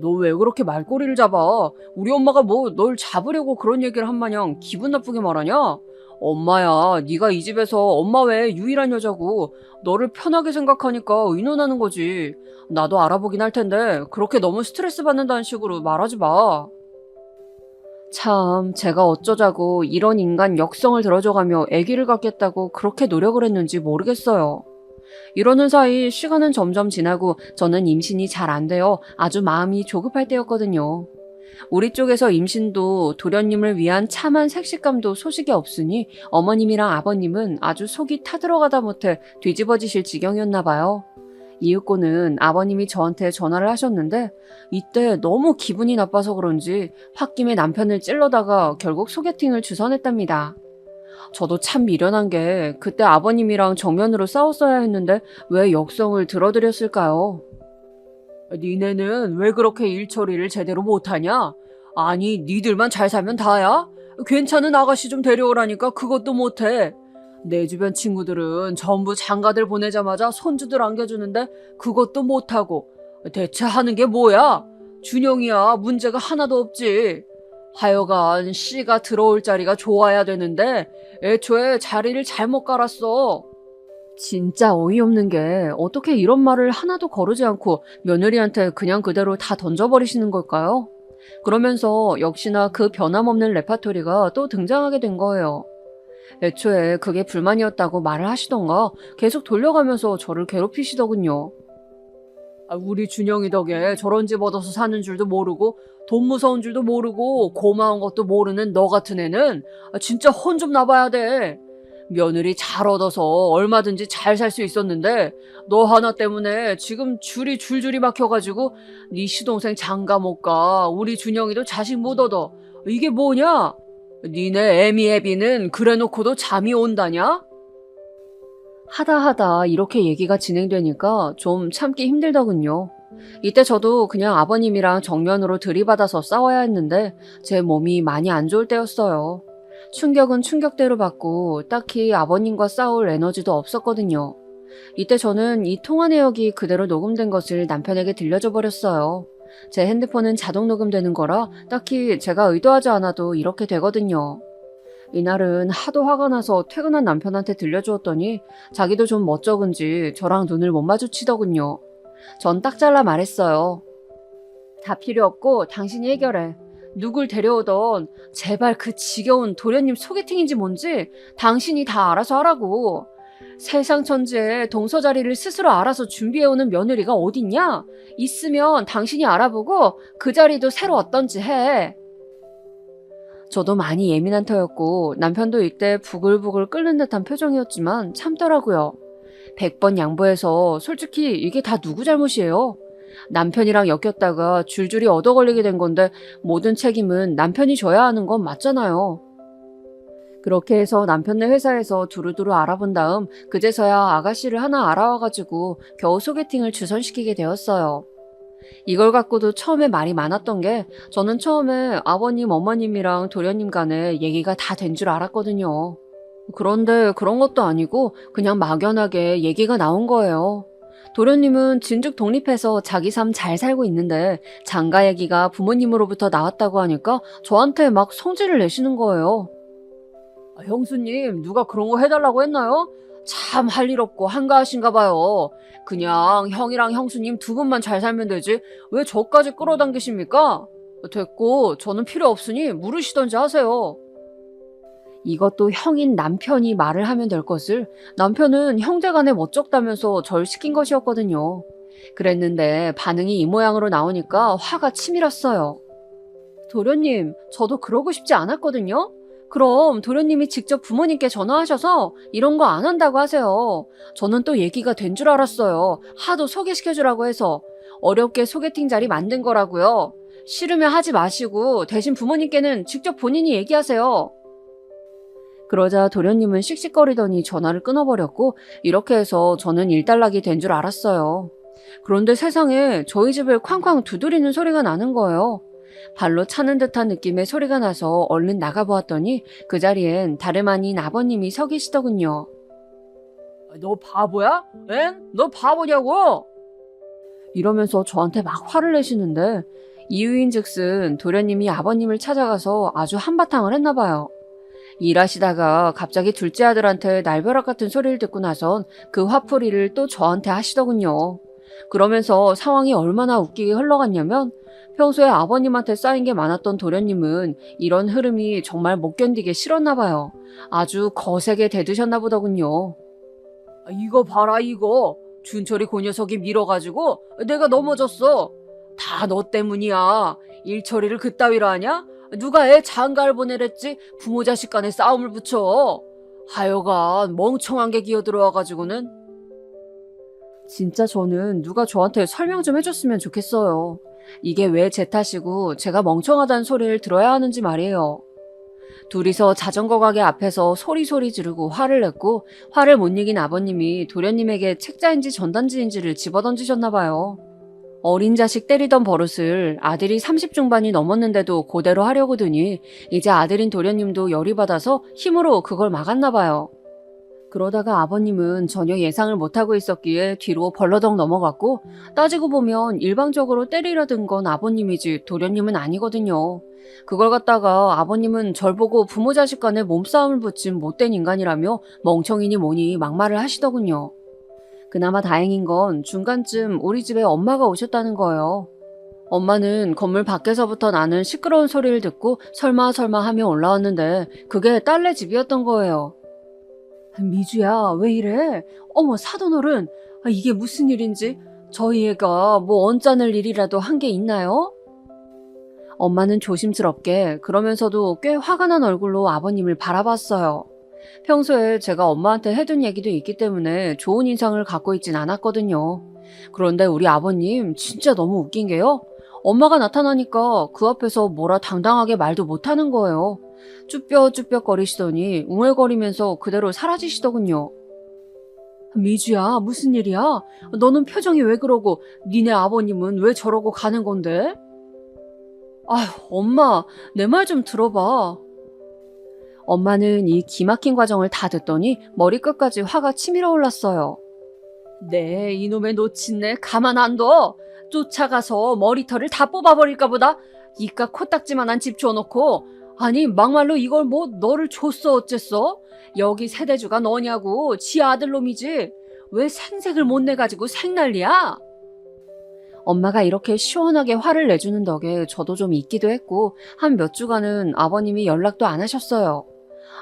너 왜 그렇게 말꼬리를 잡아? 우리 엄마가 뭐 널 잡으려고 그런 얘기를 한 마냥 기분 나쁘게 말하냐? 엄마야, 네가 이 집에서 엄마 외에 유일한 여자고 너를 편하게 생각하니까 의논하는 거지. 나도 알아보긴 할 텐데 그렇게 너무 스트레스 받는다는 식으로 말하지 마. 참, 제가 어쩌자고 이런 인간 역성을 들어줘가며 아기를 갖겠다고 그렇게 노력을 했는지 모르겠어요. 이러는 사이 시간은 점점 지나고 저는 임신이 잘 안 되어 아주 마음이 조급할 때였거든요. 우리 쪽에서 임신도 도련님을 위한 참한 색식감도 소식이 없으니 어머님이랑 아버님은 아주 속이 타들어가다 못해 뒤집어지실 지경이었나 봐요. 이윽고는 아버님이 저한테 전화를 하셨는데 이때 너무 기분이 나빠서 그런지 홧김에 남편을 찔러다가 결국 소개팅을 주선했답니다. 저도 참 미련한 게 그때 아버님이랑 정면으로 싸웠어야 했는데 왜 역성을 들어드렸을까요? 니네는 왜 그렇게 일 처리를 제대로 못하냐? 아니, 니들만 잘 살면 다야? 괜찮은 아가씨 좀 데려오라니까 그것도 못해. 내 주변 친구들은 전부 장가들 보내자마자 손주들 안겨주는데 그것도 못하고. 대체 하는 게 뭐야? 준영이야, 문제가 하나도 없지. 하여간 씨가 들어올 자리가 좋아야 되는데 애초에 자리를 잘못 깔았어. 진짜 어이없는 게 어떻게 이런 말을 하나도 거르지 않고 며느리한테 그냥 그대로 다 던져버리시는 걸까요? 그러면서 역시나 그 변함없는 레파토리가 또 등장하게 된 거예요. 애초에 그게 불만이었다고 말을 하시던가 계속 돌려가면서 저를 괴롭히시더군요. 우리 준영이 덕에 저런 집 얻어서 사는 줄도 모르고 돈 무서운 줄도 모르고 고마운 것도 모르는 너 같은 애는 진짜 혼 좀 나봐야 돼. 며느리 잘 얻어서 얼마든지 잘 살 수 있었는데 너 하나 때문에 지금 줄이 줄줄이 막혀가지고 네 시동생 장가 못 가. 우리 준영이도 자식 못 얻어. 이게 뭐냐? 니네 애미 애비는 그래놓고도 잠이 온다냐? 하다 이렇게 얘기가 진행되니까 좀 참기 힘들더군요. 이때 저도 그냥 아버님이랑 정면으로 들이받아서 싸워야 했는데 제 몸이 많이 안 좋을 때였어요. 충격은 충격대로 받고 딱히 아버님과 싸울 에너지도 없었거든요. 이때 저는 이 통화 내역이 그대로 녹음된 것을 남편에게 들려줘 버렸어요. 제 핸드폰은 자동 녹음되는 거라 딱히 제가 의도하지 않아도 이렇게 되거든요. 이날은 하도 화가 나서 퇴근한 남편한테 들려주었더니 자기도 좀 멋쩍은지 저랑 눈을 못 마주치더군요. 전 딱 잘라 말했어요. 다 필요 없고 당신이 해결해. 누굴 데려오던 제발 그 지겨운 도련님 소개팅인지 뭔지 당신이 다 알아서 하라고. 세상 천지에 동서자리를 스스로 알아서 준비해오는 며느리가 어딨냐? 있으면 당신이 알아보고 그 자리도 새로 어떤지 해. 저도 많이 예민한 터였고 남편도 이때 부글부글 끓는 듯한 표정이었지만 참더라고요. 100번 양보해서 솔직히 이게 다 누구 잘못이에요? 남편이랑 엮였다가 줄줄이 얻어걸리게 된 건데 모든 책임은 남편이 져야 하는 건 맞잖아요. 그렇게 해서 남편네 회사에서 두루두루 알아본 다음 그제서야 아가씨를 하나 알아와가지고 겨우 소개팅을 주선시키게 되었어요. 이걸 갖고도 처음에 말이 많았던 게 저는 처음에 아버님, 어머님이랑 도련님 간에 얘기가 다 된 줄 알았거든요. 그런데 그런 것도 아니고 그냥 막연하게 얘기가 나온 거예요. 도련님은 진즉 독립해서 자기 삶 잘 살고 있는데 장가 얘기가 부모님으로부터 나왔다고 하니까 저한테 막 성질을 내시는 거예요. 형수님, 누가 그런 거 해달라고 했나요? 참 할 일 없고 한가하신가 봐요. 그냥 형이랑 형수님 두 분만 잘 살면 되지 왜 저까지 끌어당기십니까? 됐고 저는 필요 없으니 물으시던지 하세요. 이것도 형인 남편이 말을 하면 될 것을 남편은 형제간에 멋쩍다면서 절 시킨 것이었거든요. 그랬는데 반응이 이 모양으로 나오니까 화가 치밀었어요. 도련님, 저도 그러고 싶지 않았거든요. 그럼 도련님이 직접 부모님께 전화하셔서 이런 거 안 한다고 하세요. 저는 또 얘기가 된 줄 알았어요. 하도 소개시켜주라고 해서. 어렵게 소개팅 자리 만든 거라고요. 싫으면 하지 마시고 대신 부모님께는 직접 본인이 얘기하세요. 그러자 도련님은 씩씩거리더니 전화를 끊어버렸고 이렇게 해서 저는 일단락이 된 줄 알았어요. 그런데 세상에 저희 집을 쾅쾅 두드리는 소리가 나는 거예요. 발로 차는 듯한 느낌의 소리가 나서 얼른 나가보았더니 그 자리엔 다름 아닌 아버님이 서 계시더군요. 너 바보야? 엥? 너 바보냐고? 이러면서 저한테 막 화를 내시는데 이유인즉슨 도련님이 아버님을 찾아가서 아주 한바탕을 했나 봐요. 일하시다가 갑자기 둘째 아들한테 날벼락 같은 소리를 듣고 나선 그 화풀이를 또 저한테 하시더군요. 그러면서 상황이 얼마나 웃기게 흘러갔냐면 평소에 아버님한테 쌓인 게 많았던 도련님은 이런 흐름이 정말 못 견디게 싫었나 봐요. 아주 거세게 대드셨나 보더군요. 이거 봐라 이거. 준철이 그 녀석이 밀어가지고 내가 넘어졌어. 다 너 때문이야. 일 처리를 그따위로 하냐? 누가 애 장가를 보내랬지 부모 자식 간에 싸움을 붙여. 하여간 멍청한 게 기어들어와가지고는. 진짜 저는 누가 저한테 설명 좀 해줬으면 좋겠어요. 이게 왜 제 탓이고 제가 멍청하다는 소리를 들어야 하는지 말이에요. 둘이서 자전거 가게 앞에서 소리소리 지르고 화를 냈고 화를 못 이긴 아버님이 도련님에게 책자인지 전단지인지를 집어던지셨나 봐요. 어린 자식 때리던 버릇을 아들이 30 중반이 넘었는데도 그대로 하려고 드니 이제 아들인 도련님도 열이 받아서 힘으로 그걸 막았나 봐요. 그러다가 아버님은 전혀 예상을 못하고 있었기에 뒤로 벌러덩 넘어갔고 따지고 보면 일방적으로 때리려 든 건 아버님이지 도련님은 아니거든요. 그걸 갖다가 아버님은 절 보고 부모 자식 간에 몸싸움을 붙인 못된 인간이라며 멍청이니 뭐니 막말을 하시더군요. 그나마 다행인 건 중간쯤 우리 집에 엄마가 오셨다는 거예요. 엄마는 건물 밖에서부터 나는 시끄러운 소리를 듣고 설마 하며 올라왔는데 그게 딸네 집이었던 거예요. 미주야, 왜 이래? 어머, 사돈어른, 이게 무슨 일인지? 저희 애가 뭐 언짢을 일이라도 한 게 있나요? 엄마는 조심스럽게 그러면서도 꽤 화가 난 얼굴로 아버님을 바라봤어요. 평소에 제가 엄마한테 해둔 얘기도 있기 때문에 좋은 인상을 갖고 있진 않았거든요. 그런데 우리 아버님 진짜 너무 웃긴 게요. 엄마가 나타나니까 그 앞에서 뭐라 당당하게 말도 못하는 거예요. 쭈뼛쭈뼛 거리시더니 웅얼거리면서 그대로 사라지시더군요. 미주야, 무슨 일이야? 너는 표정이 왜 그러고 니네 아버님은 왜 저러고 가는 건데? 아휴, 엄마, 내 말 좀 들어봐. 엄마는 이 기막힌 과정을 다 듣더니 머리끝까지 화가 치밀어 올랐어요. 네, 이놈의 노친네 가만 안 둬. 쫓아가서 머리털을 다 뽑아버릴까 보다. 이깟 코딱지만한 집 줘놓고 아니 막말로 이걸 뭐 너를 줬어 어쨌어? 여기 세대주가 너냐고 지 아들놈이지. 왜 생색을 못 내가지고 생난리야? 엄마가 이렇게 시원하게 화를 내주는 덕에 저도 좀 있기도 했고 한 몇 주간은 아버님이 연락도 안 하셨어요.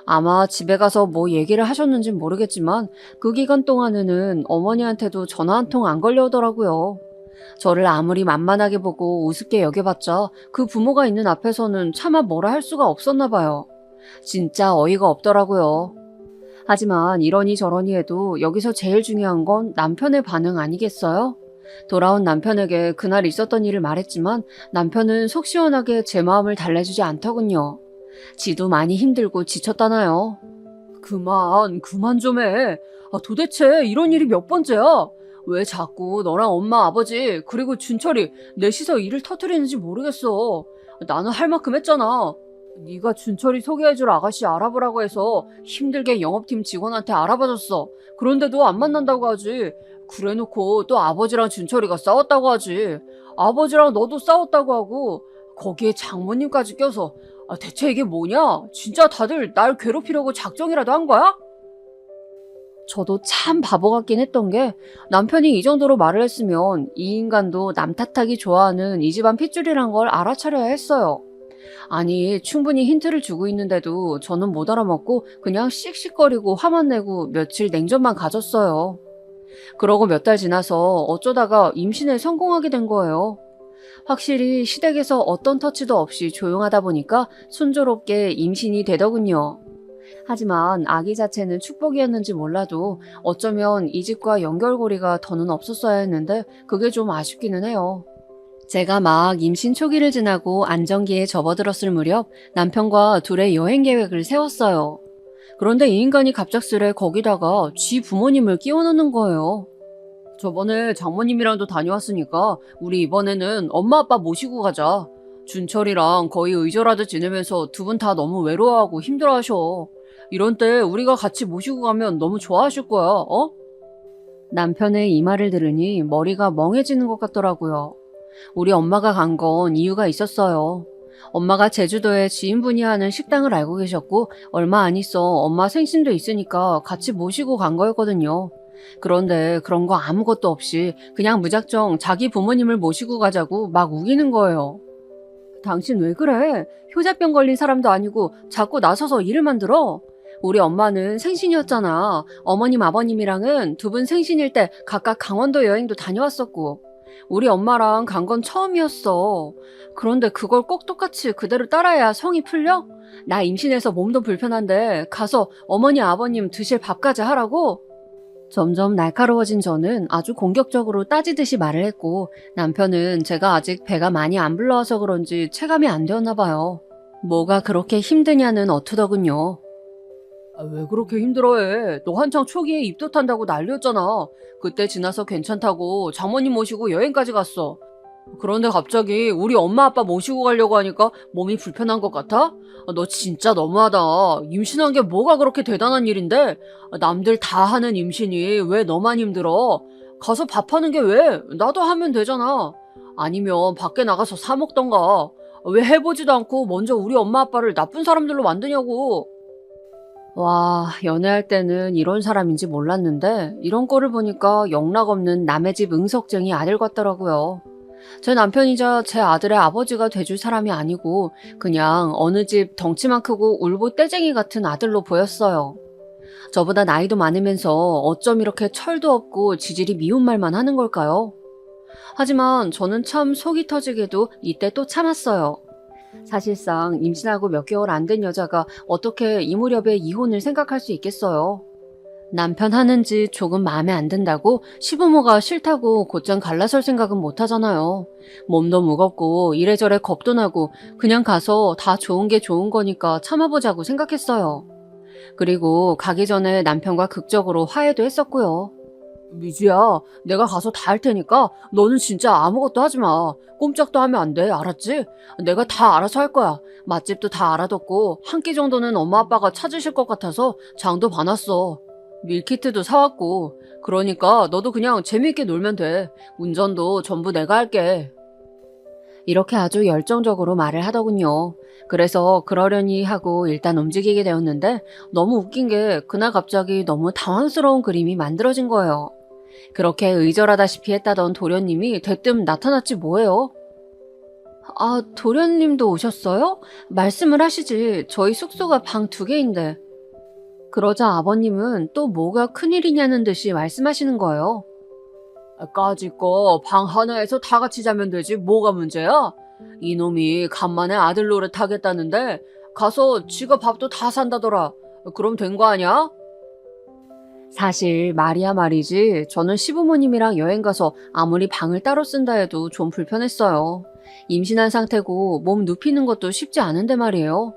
아마 집에 가서 뭐 얘기를 하셨는진 모르겠지만 그 기간 동안에는 어머니한테도 전화 한 통 안 걸려오더라고요. 저를 아무리 만만하게 보고 우습게 여겨봤자 그 부모가 있는 앞에서는 차마 뭐라 할 수가 없었나 봐요. 진짜 어이가 없더라고요. 하지만 이러니 저러니 해도 여기서 제일 중요한 건 남편의 반응 아니겠어요? 돌아온 남편에게 그날 있었던 일을 말했지만 남편은 속 시원하게 제 마음을 달래주지 않더군요. 지도 많이 힘들고 지쳤다나요. 그만 좀 해. 도대체 이런 일이 몇 번째야? 왜 자꾸 너랑 엄마, 아버지, 그리고 준철이 넷이서 일을 터뜨리는지 모르겠어. 나는 할 만큼 했잖아. 네가 준철이 소개해줄 아가씨 알아보라고 해서 힘들게 영업팀 직원한테 알아봐줬어. 그런데도 안 만난다고 하지. 그래놓고 또 아버지랑 준철이가 싸웠다고 하지. 아버지랑 너도 싸웠다고 하고 거기에 장모님까지 껴서 대체 이게 뭐냐? 진짜 다들 날 괴롭히려고 작정이라도 한 거야? 저도 참 바보 같긴 했던 게 남편이 이 정도로 말을 했으면 이 인간도 남 탓하기 좋아하는 이 집안 핏줄이란 걸 알아차려야 했어요. 아니 충분히 힌트를 주고 있는데도 저는 못 알아먹고 그냥 씩씩거리고 화만 내고 며칠 냉전만 가졌어요. 그러고 몇 달 지나서 어쩌다가 임신에 성공하게 된 거예요. 확실히 시댁에서 어떤 터치도 없이 조용하다 보니까 순조롭게 임신이 되더군요. 하지만 아기 자체는 축복이었는지 몰라도 어쩌면 이 집과 연결고리가 더는 없었어야 했는데 그게 좀 아쉽기는 해요. 제가 막 임신 초기를 지나고 안정기에 접어들었을 무렵 남편과 둘의 여행 계획을 세웠어요. 그런데 이 인간이 갑작스레 거기다가 지 부모님을 끼워 넣는 거예요. 저번에 장모님이랑도 다녀왔으니까 우리 이번에는 엄마 아빠 모시고 가자. 준철이랑 거의 의절하듯 지내면서 두 분 다 너무 외로워하고 힘들어하셔. 이런 때 우리가 같이 모시고 가면 너무 좋아하실 거야, 어? 남편의 이 말을 들으니 머리가 멍해지는 것 같더라고요. 우리 엄마가 간 건 이유가 있었어요. 엄마가 제주도에 지인분이 하는 식당을 알고 계셨고 얼마 안 있어 엄마 생신도 있으니까 같이 모시고 간 거였거든요. 그런데 그런 거 아무것도 없이 그냥 무작정 자기 부모님을 모시고 가자고 막 우기는 거예요. 당신 왜 그래? 효자병 걸린 사람도 아니고 자꾸 나서서 일을 만들어? 우리 엄마는 생신이었잖아. 어머님 아버님이랑은 두 분 생신일 때 각각 강원도 여행도 다녀왔었고 우리 엄마랑 간 건 처음이었어. 그런데 그걸 꼭 똑같이 그대로 따라야 성이 풀려? 나 임신해서 몸도 불편한데 가서 어머니 아버님 드실 밥까지 하라고? 점점 날카로워진 저는 아주 공격적으로 따지듯이 말을 했고 남편은 제가 아직 배가 많이 안 불러와서 그런지 체감이 안 되었나 봐요. 뭐가 그렇게 힘드냐는 어투더군요. 왜 그렇게 힘들어해? 너 한창 초기에 입도 탄다고 난리였잖아. 그때 지나서 괜찮다고 장모님 모시고 여행까지 갔어. 그런데 갑자기 우리 엄마 아빠 모시고 가려고 하니까 몸이 불편한 것 같아? 너 진짜 너무하다. 임신한 게 뭐가 그렇게 대단한 일인데? 남들 다 하는 임신이 왜 너만 힘들어? 가서 밥하는 게 왜? 나도 하면 되잖아. 아니면 밖에 나가서 사 먹던가. 왜 해보지도 않고 먼저 우리 엄마 아빠를 나쁜 사람들로 만드냐고. 와, 연애할 때는 이런 사람인지 몰랐는데 이런 꼴을 보니까 영락없는 남의 집 응석쟁이 아들 같더라고요. 제 남편이자 제 아들의 아버지가 돼줄 사람이 아니고 그냥 어느 집 덩치만 크고 울보 떼쟁이 같은 아들로 보였어요. 저보다 나이도 많으면서 어쩜 이렇게 철도 없고 지질이 미운 말만 하는 걸까요? 하지만 저는 참 속이 터지게도 이때 또 참았어요. 사실상 임신하고 몇 개월 안 된 여자가 어떻게 이 무렵에 이혼을 생각할 수 있겠어요. 남편 하는 짓 조금 마음에 안 든다고 시부모가 싫다고 곧장 갈라설 생각은 못 하잖아요. 몸도 무겁고 이래저래 겁도 나고 그냥 가서 다 좋은 게 좋은 거니까 참아보자고 생각했어요. 그리고 가기 전에 남편과 극적으로 화해도 했었고요. 미주야, 내가 가서 다 할 테니까 너는 진짜 아무것도 하지 마. 꼼짝도 하면 안 돼, 알았지? 내가 다 알아서 할 거야. 맛집도 다 알아뒀고 한 끼 정도는 엄마 아빠가 찾으실 것 같아서 장도 봐놨어. 밀키트도 사왔고. 그러니까 너도 그냥 재미있게 놀면 돼. 운전도 전부 내가 할게. 이렇게 아주 열정적으로 말을 하더군요. 그래서 그러려니 하고 일단 움직이게 되었는데 너무 웃긴 게 그날 갑자기 너무 당황스러운 그림이 만들어진 거예요. 그렇게 의절하다시피 했다던 도련님이 대뜸 나타났지 뭐예요? 아, 도련님도 오셨어요? 말씀을 하시지. 저희 숙소가 방 2개인데. 그러자 아버님은 또 뭐가 큰일이냐는 듯이 말씀하시는 거예요. 까짓 거 방 하나에서 다 같이 자면 되지 뭐가 문제야? 이놈이 간만에 아들 노릇 하겠다는데 가서 지가 밥도 다 산다더라. 그럼 된 거 아니야? 사실 말이야 말이지 저는 시부모님이랑 여행 가서 아무리 방을 따로 쓴다 해도 좀 불편했어요. 임신한 상태고 몸 눕히는 것도 쉽지 않은데 말이에요.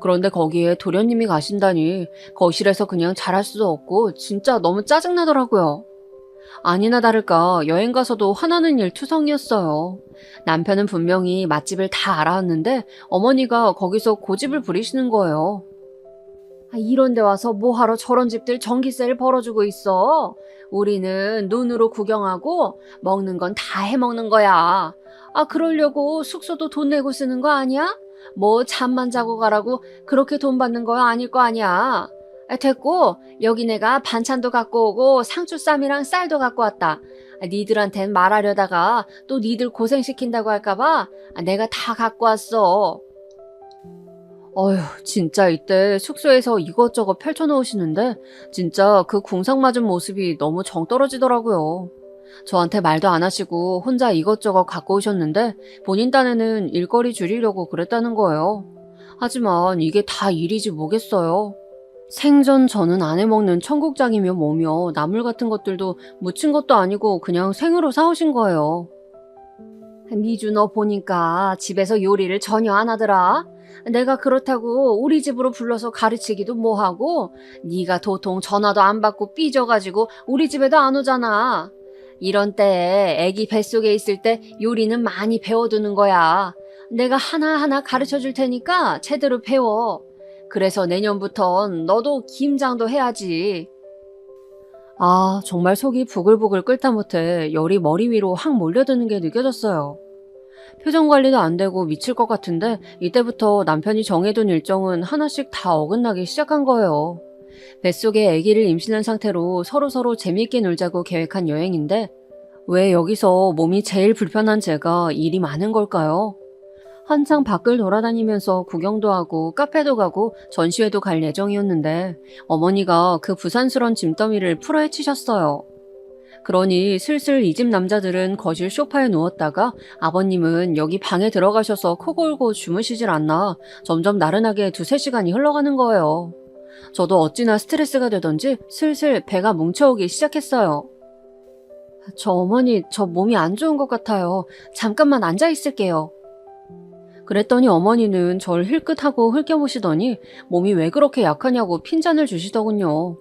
그런데 거기에 도련님이 가신다니 거실에서 그냥 잘할 수도 없고 진짜 너무 짜증나더라고요. 아니나 다를까 여행 가서도 화나는 일투성이었어요. 남편은 분명히 맛집을 다 알아왔는데 어머니가 거기서 고집을 부리시는 거예요. 이런 데 와서 뭐하러 저런 집들 전기세를 벌어주고 있어? 우리는 눈으로 구경하고 먹는 건 다 해먹는 거야. 그러려고 숙소도 돈 내고 쓰는 거 아니야? 뭐 잠만 자고 가라고 그렇게 돈 받는 거 아닐 거 아니야. 됐고 여기 내가 반찬도 갖고 오고 상추쌈이랑 쌀도 갖고 왔다. 니들한텐 말하려다가 또 니들 고생시킨다고 할까봐 내가 다 갖고 왔어. 어휴, 진짜 이때 숙소에서 이것저것 펼쳐놓으시는데 진짜 그 궁상 맞은 모습이 너무 정 떨어지더라고요. 저한테 말도 안 하시고 혼자 이것저것 갖고 오셨는데 본인 딴에는 일거리 줄이려고 그랬다는 거예요. 하지만 이게 다 일이지 뭐겠어요. 생전 저는 안 해먹는 청국장이며 뭐며 나물 같은 것들도 무친 것도 아니고 그냥 생으로 사오신 거예요. 미주 너 보니까 집에서 요리를 전혀 안 하더라. 내가 그렇다고 우리 집으로 불러서 가르치기도 뭐하고 네가 도통 전화도 안 받고 삐져가지고 우리 집에도 안 오잖아. 이런 때에 애기 뱃속에 있을 때 요리는 많이 배워두는 거야. 내가 하나하나 가르쳐줄 테니까 제대로 배워. 그래서 내년부턴 너도 김장도 해야지. 정말 속이 부글부글 끓다 못해 열이 머리 위로 확 몰려드는 게 느껴졌어요. 표정 관리도 안 되고 미칠 것 같은데 이때부터 남편이 정해둔 일정은 하나씩 다 어긋나기 시작한 거예요. 뱃속에 아기를 임신한 상태로 서로서로 재미있게 놀자고 계획한 여행인데 왜 여기서 몸이 제일 불편한 제가 일이 많은 걸까요? 한창 밖을 돌아다니면서 구경도 하고 카페도 가고 전시회도 갈 예정이었는데 어머니가 그 부산스런 짐더미를 풀어헤치셨어요. 그러니 슬슬 이 집 남자들은 거실 소파에 누웠다가 아버님은 여기 방에 들어가셔서 코 골고 주무시질 않나 점점 나른하게 2-3시간이 흘러가는 거예요. 저도 어찌나 스트레스가 되던지 슬슬 배가 뭉쳐오기 시작했어요. 저 어머니, 저 몸이 안 좋은 것 같아요. 잠깐만 앉아 있을게요. 그랬더니 어머니는 절 힐끗하고 흘겨보시더니 몸이 왜 그렇게 약하냐고 핀잔을 주시더군요.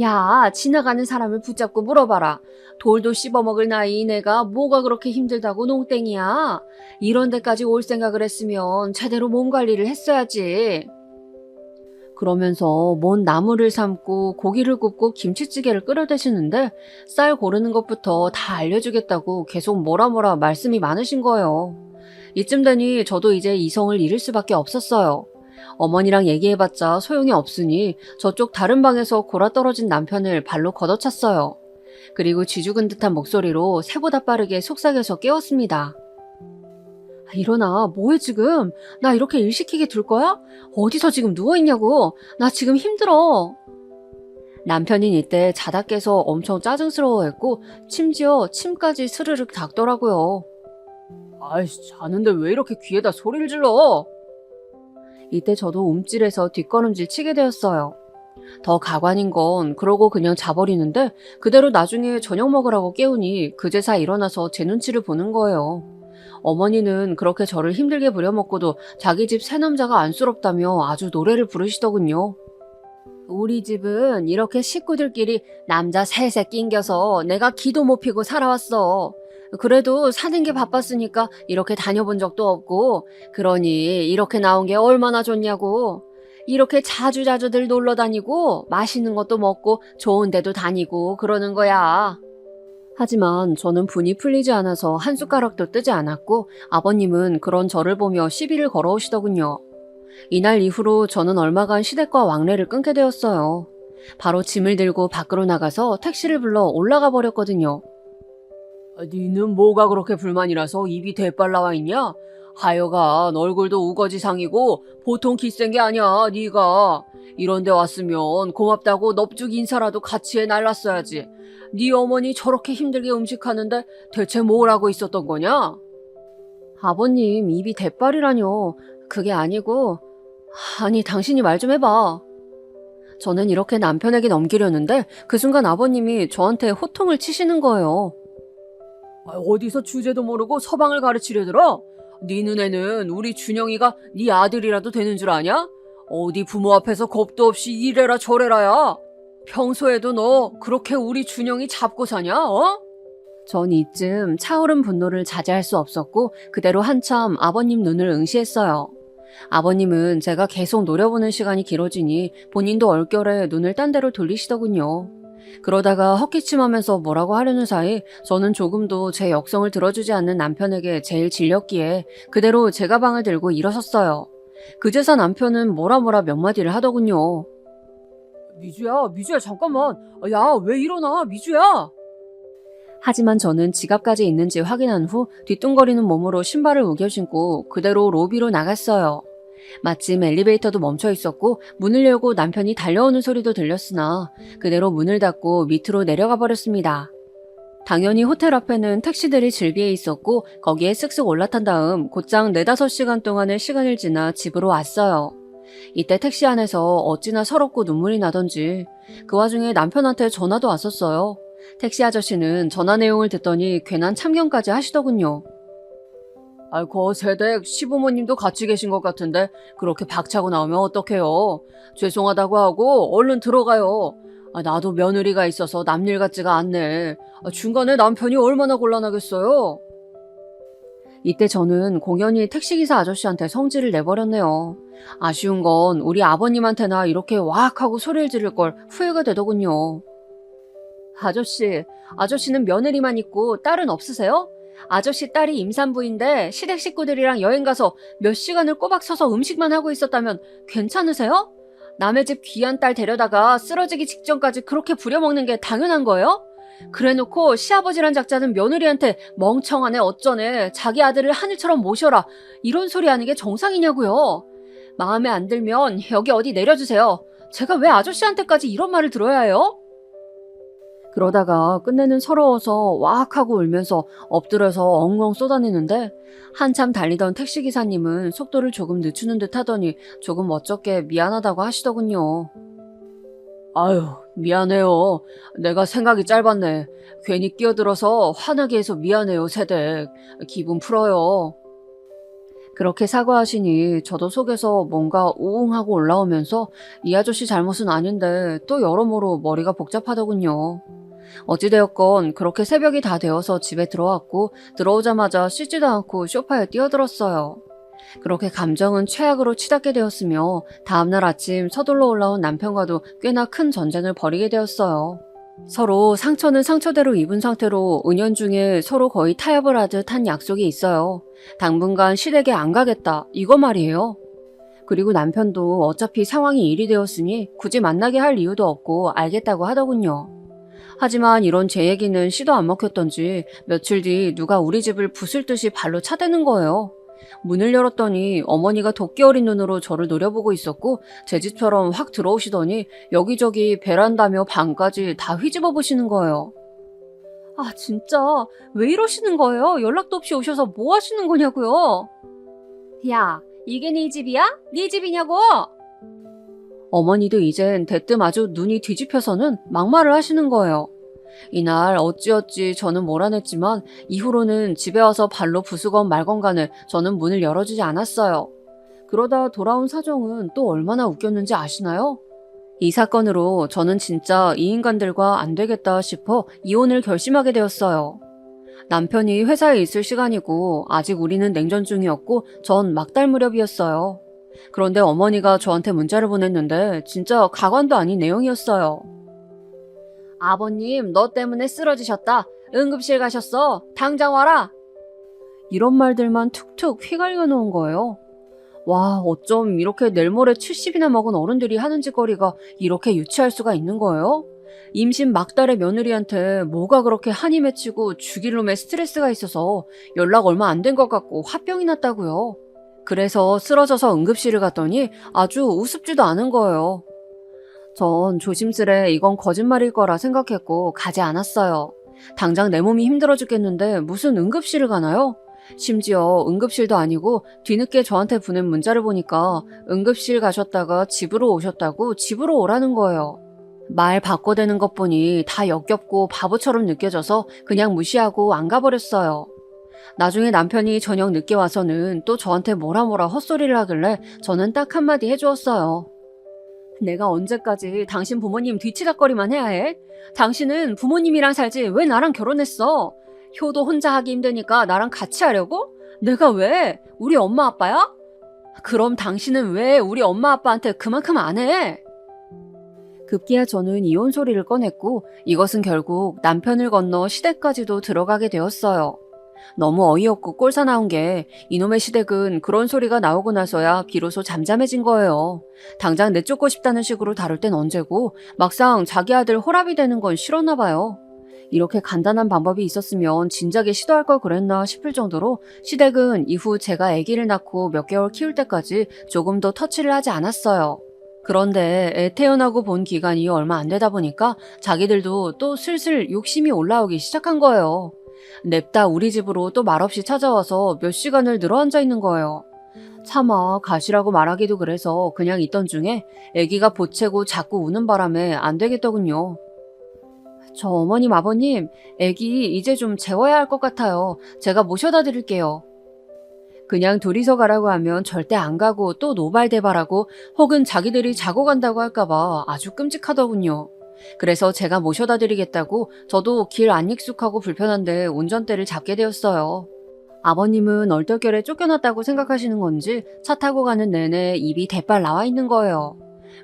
야, 지나가는 사람을 붙잡고 물어봐라. 돌도 씹어먹을 나이 내가 뭐가 그렇게 힘들다고 농땡이야. 이런 데까지 올 생각을 했으면 제대로 몸 관리를 했어야지. 그러면서 뭔 나물을 삶고 고기를 굽고 김치찌개를 끓여대시는데 쌀 고르는 것부터 다 알려주겠다고 계속 뭐라 말씀이 많으신 거예요. 이쯤 되니 저도 이제 이성을 잃을 수밖에 없었어요. 어머니랑 얘기해봤자 소용이 없으니 저쪽 다른 방에서 골아떨어진 남편을 발로 걷어찼어요. 그리고 쥐죽은 듯한 목소리로 새보다 빠르게 속삭여서 깨웠습니다. 일어나, 뭐해 지금? 나 이렇게 일 시키게 둘 거야? 어디서 지금 누워있냐고? 나 지금 힘들어. 남편인 이때 자다 깨서 엄청 짜증스러워했고 심지어 침까지 스르륵 닦더라고요. 아이씨, 자는데 왜 이렇게 귀에다 소리를 질러? 이때 저도 움찔해서 뒷걸음질 치게 되었어요. 더 가관인 건 그러고 그냥 자버리는데 그대로 나중에 저녁 먹으라고 깨우니 그제사 일어나서 제 눈치를 보는 거예요. 어머니는 그렇게 저를 힘들게 부려먹고도 자기 집 새남자가 안쓰럽다며 아주 노래를 부르시더군요. 우리 집은 이렇게 식구들끼리 남자 셋에 낑겨서 내가 기도 못 피고 살아왔어. 그래도 사는 게 바빴으니까 이렇게 다녀본 적도 없고, 그러니 이렇게 나온 게 얼마나 좋냐고. 이렇게 자주자주들 놀러 다니고 맛있는 것도 먹고 좋은 데도 다니고 그러는 거야. 하지만 저는 분이 풀리지 않아서 한 숟가락도 뜨지 않았고 아버님은 그런 저를 보며 시비를 걸어오시더군요. 이날 이후로 저는 얼마간 시댁과 왕래를 끊게 되었어요. 바로 짐을 들고 밖으로 나가서 택시를 불러 올라가 버렸거든요. 니는 뭐가 그렇게 불만이라서 입이 대빨 나와 있냐? 하여간 얼굴도 우거지상이고 보통 기센 게 아니야, 네가. 이런 데 왔으면 고맙다고 넙죽 인사라도 같이 해 날랐어야지. 네 어머니 저렇게 힘들게 음식하는데 대체 뭘 하고 있었던 거냐? 아버님, 입이 대빨이라뇨. 그게 아니고, 아니, 당신이 말 좀 해봐. 저는 이렇게 남편에게 넘기려는데 그 순간 아버님이 저한테 호통을 치시는 거예요. 어디서 주제도 모르고 서방을 가르치려들어? 네 눈에는 우리 준영이가 네 아들이라도 되는 줄 아냐? 어디 부모 앞에서 겁도 없이 이래라 저래라야. 평소에도 너 그렇게 우리 준영이 잡고 사냐? 어? 전 이쯤 차오른 분노를 자제할 수 없었고 그대로 한참 아버님 눈을 응시했어요. 아버님은 제가 계속 노려보는 시간이 길어지니 본인도 얼결에 눈을 딴 데로 돌리시더군요. 그러다가 헛기침하면서 뭐라고 하려는 사이 저는 조금도 제 역성을 들어주지 않는 남편에게 제일 질렸기에 그대로 제 가방을 들고 일어섰어요. 그제서 남편은 뭐라 몇 마디를 하더군요. 미주야 잠깐만. 야, 왜 일어나, 미주야? 하지만 저는 지갑까지 있는지 확인한 후 뒤뚱거리는 몸으로 신발을 우겨 신고 그대로 로비로 나갔어요. 마침 엘리베이터도 멈춰 있었고 문을 열고 남편이 달려오는 소리도 들렸으나 그대로 문을 닫고 밑으로 내려가 버렸습니다. 당연히 호텔 앞에는 택시들이 질비해 있었고 거기에 쓱쓱 올라탄 다음 곧장 4-5시간 동안의 시간을 지나 집으로 왔어요. 이때 택시 안에서 어찌나 서럽고 눈물이 나던지 그 와중에 남편한테 전화도 왔었어요. 택시 아저씨는 전화 내용을 듣더니 괜한 참견까지 하시더군요. 거 세댁 시부모님도 같이 계신 것 같은데 그렇게 박차고 나오면 어떡해요? 죄송하다고 하고 얼른 들어가요. 나도 며느리가 있어서 남일 같지가 않네. 중간에 남편이 얼마나 곤란하겠어요? 이때 저는 공연히 택시기사 아저씨한테 성질을 내버렸네요. 아쉬운 건 우리 아버님한테나 이렇게 와악 하고 소리를 지를 걸 후회가 되더군요. 아저씨는 며느리만 있고 딸은 없으세요? 아저씨 딸이 임산부인데 시댁 식구들이랑 여행 가서 몇 시간을 꼬박 서서 음식만 하고 있었다면 괜찮으세요? 남의 집 귀한 딸 데려다가 쓰러지기 직전까지 그렇게 부려먹는 게 당연한 거예요? 그래놓고 시아버지란 작자는 며느리한테 멍청하네 어쩌네 자기 아들을 하늘처럼 모셔라 이런 소리 하는 게 정상이냐고요. 마음에 안 들면 여기 어디 내려주세요. 제가 왜 아저씨한테까지 이런 말을 들어야 해요? 그러다가 끝내는 서러워서 와악 하고 울면서 엎드려서 엉엉 쏟아내는데 한참 달리던 택시기사님은 속도를 조금 늦추는 듯 하더니 조금 어쩌게 미안하다고 하시더군요. 아유, 미안해요. 내가 생각이 짧았네. 괜히 끼어들어서 화나게 해서 미안해요, 세댁. 기분 풀어요. 그렇게 사과하시니 저도 속에서 뭔가 우웅하고 올라오면서 이 아저씨 잘못은 아닌데 또 여러모로 머리가 복잡하더군요. 어찌되었건 그렇게 새벽이 다 되어서 집에 들어왔고 들어오자마자 씻지도 않고 소파에 뛰어들었어요. 그렇게 감정은 최악으로 치닫게 되었으며 다음날 아침 서둘러 올라온 남편과도 꽤나 큰 전쟁을 벌이게 되었어요. 서로 상처는 상처대로 입은 상태로 은연중에 서로 거의 타협을 하듯 한 약속이 있어요. 당분간 시댁에 안 가겠다 이거 말이에요. 그리고 남편도 어차피 상황이 일이 되었으니 굳이 만나게 할 이유도 없고 알겠다고 하더군요. 하지만 이런 제 얘기는 씨도 안 먹혔던지 며칠 뒤 누가 우리 집을 부술 듯이 발로 차대는 거예요. 문을 열었더니 어머니가 도끼 어린 눈으로 저를 노려보고 있었고 제 집처럼 확 들어오시더니 여기저기 베란다며 방까지 다 휘집어 보시는 거예요. 아 진짜 왜 이러시는 거예요? 연락도 없이 오셔서 뭐 하시는 거냐고요? 야 이게 네 집이야? 네 집이냐고? 어머니도 이젠 대뜸 아주 눈이 뒤집혀서는 막말을 하시는 거예요. 이날 어찌어찌 저는 몰아냈지만 이후로는 집에 와서 발로 부수건 말건 간에 저는 문을 열어주지 않았어요. 그러다 돌아온 사정은 또 얼마나 웃겼는지 아시나요? 이 사건으로 저는 진짜 이 인간들과 안 되겠다 싶어 이혼을 결심하게 되었어요. 남편이 회사에 있을 시간이고 아직 우리는 냉전 중이었고 전 막달 무렵이었어요. 그런데 어머니가 저한테 문자를 보냈는데 진짜 가관도 아닌 내용이었어요. 아버님, 너 때문에 쓰러지셨다. 응급실 가셨어. 당장 와라. 이런 말들만 툭툭 휘갈겨 놓은 거예요. 와, 어쩜 이렇게 내일 모레 70이나 먹은 어른들이 하는 짓거리가 이렇게 유치할 수가 있는 거예요? 임신 막달의 며느리한테 뭐가 그렇게 한이 맺히고 죽일 놈의 스트레스가 있어서 연락 얼마 안 된 것 같고 화병이 났다고요. 그래서 쓰러져서 응급실을 갔더니 아주 우습지도 않은 거예요. 전 조심스레 이건 거짓말일 거라 생각했고 가지 않았어요. 당장 내 몸이 힘들어 죽겠는데 무슨 응급실을 가나요? 심지어 응급실도 아니고 뒤늦게 저한테 보낸 문자를 보니까 응급실 가셨다가 집으로 오셨다고 집으로 오라는 거예요. 말 바꿔대는 것 보니 다 역겹고 바보처럼 느껴져서 그냥 무시하고 안 가버렸어요. 나중에 남편이 저녁 늦게 와서는 또 저한테 뭐라 헛소리를 하길래 저는 딱 한마디 해주었어요. 내가 언제까지 당신 부모님 뒤치다거리만 해야 해? 당신은 부모님이랑 살지 왜 나랑 결혼했어? 효도 혼자 하기 힘드니까 나랑 같이 하려고? 내가 왜? 우리 엄마 아빠야? 그럼 당신은 왜 우리 엄마 아빠한테 그만큼 안 해? 급기야 저는 이혼 소리를 꺼냈고 이것은 결국 남편을 건너 시댁까지도 들어가게 되었어요. 너무 어이없고 꼴사 나온 게 이놈의 시댁은 그런 소리가 나오고 나서야 비로소 잠잠해진 거예요. 당장 내쫓고 싶다는 식으로 다룰 땐 언제고 막상 자기 아들 호랍이 되는 건 싫었나 봐요. 이렇게 간단한 방법이 있었으면 진작에 시도할 걸 그랬나 싶을 정도로 시댁은 이후 제가 아기를 낳고 몇 개월 키울 때까지 조금도 터치를 하지 않았어요. 그런데 애 태어나고 본 기간이 얼마 안 되다 보니까 자기들도 또 슬슬 욕심이 올라오기 시작한 거예요. 냅다 우리 집으로 또 말없이 찾아와서 몇 시간을 늘어앉아 있는 거예요. 차마 가시라고 말하기도 그래서 그냥 있던 중에 아기가 보채고 자꾸 우는 바람에 안 되겠더군요. 저 어머님 아버님, 아기 이제 좀 재워야 할 것 같아요. 제가 모셔다 드릴게요. 그냥 둘이서 가라고 하면 절대 안 가고 또 노발대발하고 혹은 자기들이 자고 간다고 할까봐 아주 끔찍하더군요. 그래서 제가 모셔다 드리겠다고 저도 길 안 익숙하고 불편한데 운전대를 잡게 되었어요. 아버님은 얼떨결에 쫓겨났다고 생각하시는 건지 차 타고 가는 내내 입이 대빨 나와 있는 거예요.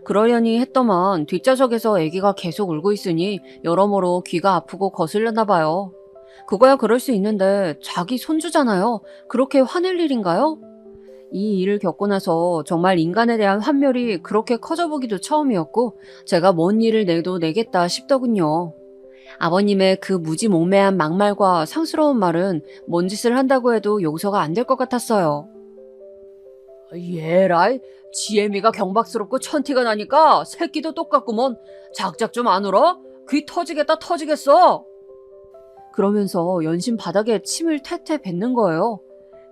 그러려니 했더만 뒷좌석에서 아기가 계속 울고 있으니 여러모로 귀가 아프고 거슬렸나 봐요. 그거야 그럴 수 있는데 자기 손주잖아요. 그렇게 화낼 일인가요? 이 일을 겪고 나서 정말 인간에 대한 환멸이 그렇게 커져보기도 처음이었고 제가 뭔 일을 내도 내겠다 싶더군요. 아버님의 그 무지몽매한 막말과 상스러운 말은 뭔 짓을 한다고 해도 용서가 안 될 것 같았어요. 얘라이, 지혜미가 경박스럽고 천티가 나니까 새끼도 똑같구먼. 작작 좀 안 울어? 귀 터지겠다 터지겠어. 그러면서 연신 바닥에 침을 퇴퇴 뱉는 거예요.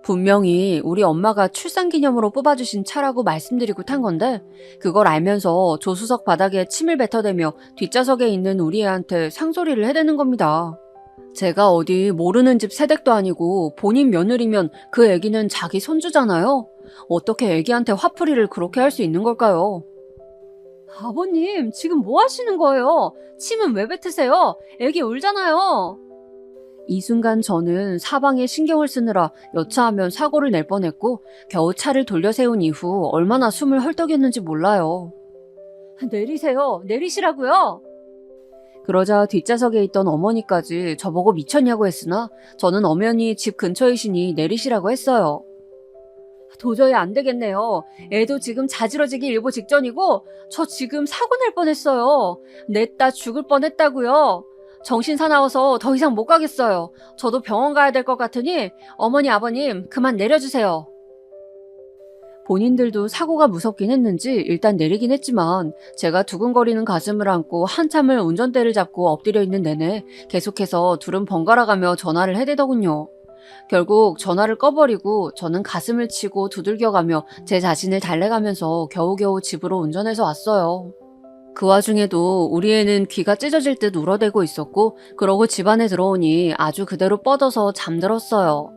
분명히 우리 엄마가 출산기념으로 뽑아주신 차라고 말씀드리고 탄 건데 그걸 알면서 조수석 바닥에 침을 뱉어대며 뒷좌석에 있는 우리 애한테 상소리를 해대는 겁니다. 제가 어디 모르는 집 새댁도 아니고 본인 며느리면 그 애기는 자기 손주잖아요. 어떻게 애기한테 화풀이를 그렇게 할 수 있는 걸까요? 아버님, 지금 뭐 하시는 거예요? 침은 왜 뱉으세요? 애기 울잖아요. 이 순간 저는 사방에 신경을 쓰느라 여차하면 사고를 낼 뻔했고 겨우 차를 돌려 세운 이후 얼마나 숨을 헐떡였는지 몰라요. 내리세요. 내리시라고요. 그러자 뒷좌석에 있던 어머니까지 저보고 미쳤냐고 했으나 저는 엄연히 집 근처이시니 내리시라고 했어요. 도저히 안 되겠네요. 애도 지금 자지러지기 일보 직전이고 저 지금 사고 낼 뻔했어요. 냈다 죽을 뻔했다고요. 정신 사나워서 더 이상 못 가겠어요. 저도 병원 가야 될 것 같으니 어머니 아버님 그만 내려주세요. 본인들도 사고가 무섭긴 했는지 일단 내리긴 했지만 제가 두근거리는 가슴을 안고 한참을 운전대를 잡고 엎드려 있는 내내 계속해서 둘은 번갈아가며 전화를 해대더군요. 결국 전화를 꺼버리고 저는 가슴을 치고 두들겨가며 제 자신을 달래가면서 겨우겨우 집으로 운전해서 왔어요. 그 와중에도 우리 애는 귀가 찢어질 듯 울어대고 있었고 그러고 집 안에 들어오니 아주 그대로 뻗어서 잠들었어요.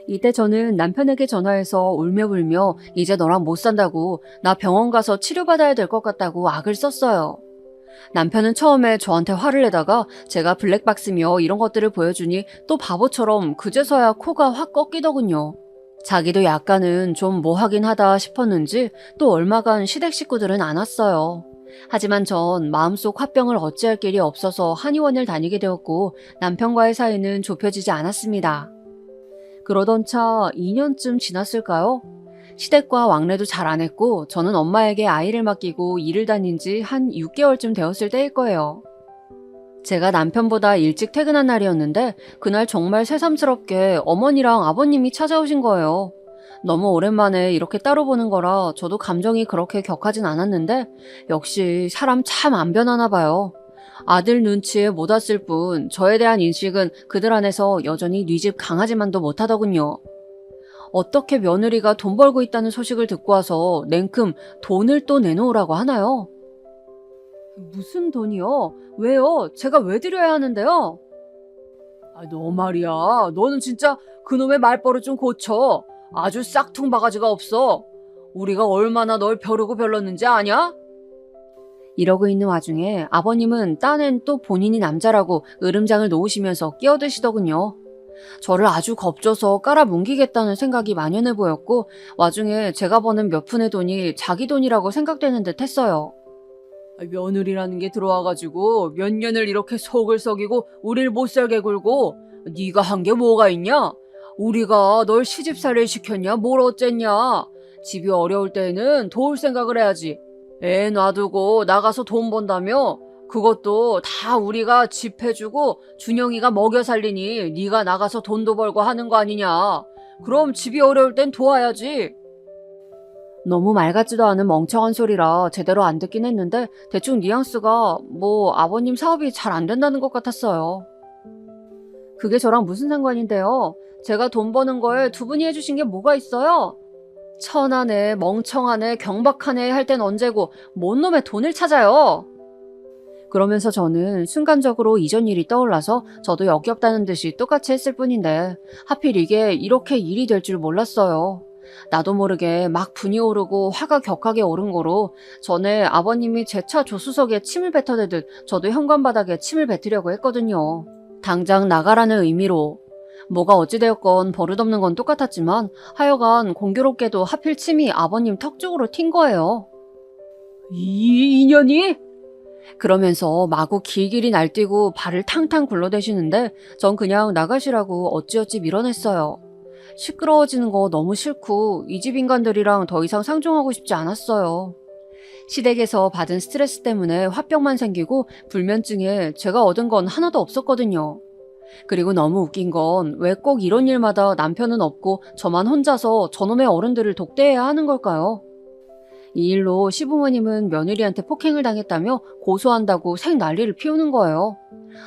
이때 저는 남편에게 전화해서 울며불며 이제 너랑 못 산다고, 나 병원 가서 치료받아야 될 것 같다고 악을 썼어요. 남편은 처음에 저한테 화를 내다가 제가 블랙박스며 이런 것들을 보여주니 또 바보처럼 그제서야 코가 확 꺾이더군요. 자기도 약간은 좀 뭐하긴 하다 싶었는지 또 얼마간 시댁 식구들은 안 왔어요. 하지만 전 마음속 화병을 어찌할 길이 없어서 한의원을 다니게 되었고 남편과의 사이는 좁혀지지 않았습니다. 그러던 차 2년쯤 지났을까요? 시댁과 왕래도 잘 안 했고 저는 엄마에게 아이를 맡기고 일을 다닌 지 한 6개월쯤 되었을 때일 거예요. 제가 남편보다 일찍 퇴근한 날이었는데 그날 정말 새삼스럽게 어머니랑 아버님이 찾아오신 거예요. 너무 오랜만에 이렇게 따로 보는 거라 저도 감정이 그렇게 격하진 않았는데 역시 사람 참 안 변하나 봐요. 아들 눈치에 못 왔을 뿐 저에 대한 인식은 그들 안에서 여전히 네 집 강아지만도 못하더군요. 어떻게 며느리가 돈 벌고 있다는 소식을 듣고 와서 냉큼 돈을 또 내놓으라고 하나요? 무슨 돈이요? 왜요? 제가 왜 드려야 하는데요? 너 말이야. 너는 진짜 그놈의 말버릇 좀 고쳐. 아주 싹퉁 바가지가 없어. 우리가 얼마나 널 벼르고 별렀는지 아냐? 이러고 있는 와중에 아버님은 딴엔 또 본인이 남자라고 으름장을 놓으시면서 끼어드시더군요. 저를 아주 겁줘서 깔아뭉기겠다는 생각이 만연해 보였고 와중에 제가 버는 몇 푼의 돈이 자기 돈이라고 생각되는 듯 했어요. 며느리라는 게 들어와가지고 몇 년을 이렇게 속을 썩이고 우릴 못살게 굴고 네가 한 게 뭐가 있냐? 우리가 널 시집살이를 시켰냐? 뭘 어쨌냐? 집이 어려울 때는 도울 생각을 해야지. 애 놔두고 나가서 돈 번다며? 그것도 다 우리가 집 해주고 준영이가 먹여 살리니 네가 나가서 돈도 벌고 하는 거 아니냐. 그럼 집이 어려울 땐 도와야지. 너무 말 같지도 않은 멍청한 소리라 제대로 안 듣긴 했는데 대충 뉘앙스가 아버님 사업이 잘 안 된다는 것 같았어요. 그게 저랑 무슨 상관인데요? 제가 돈 버는 거에 두 분이 해주신 게 뭐가 있어요? 천하네, 멍청하네, 경박하네 할 땐 언제고 뭔 놈의 돈을 찾아요? 그러면서 저는 순간적으로 이전 일이 떠올라서 저도 역겹다는 듯이 똑같이 했을 뿐인데 하필 이게 이렇게 일이 될 줄 몰랐어요. 나도 모르게 막 분이 오르고 화가 격하게 오른 거로 전에 아버님이 제 차 조수석에 침을 뱉어대듯 저도 현관바닥에 침을 뱉으려고 했거든요. 당장 나가라는 의미로. 뭐가 어찌되었건 버릇없는 건 똑같았지만 하여간 공교롭게도 하필 침이 아버님 턱 쪽으로 튄 거예요. 이 인연이? 그러면서 마구 길길이 날뛰고 발을 탕탕 굴러대시는데 전 그냥 나가시라고 어찌어찌 밀어냈어요. 시끄러워지는 거 너무 싫고 이 집 인간들이랑 더 이상 상종하고 싶지 않았어요. 시댁에서 받은 스트레스 때문에 화병만 생기고 불면증에 제가 얻은 건 하나도 없었거든요. 그리고 너무 웃긴 건 왜 꼭 이런 일마다 남편은 없고 저만 혼자서 저놈의 어른들을 독대해야 하는 걸까요? 이 일로 시부모님은 며느리한테 폭행을 당했다며 고소한다고 생 난리를 피우는 거예요.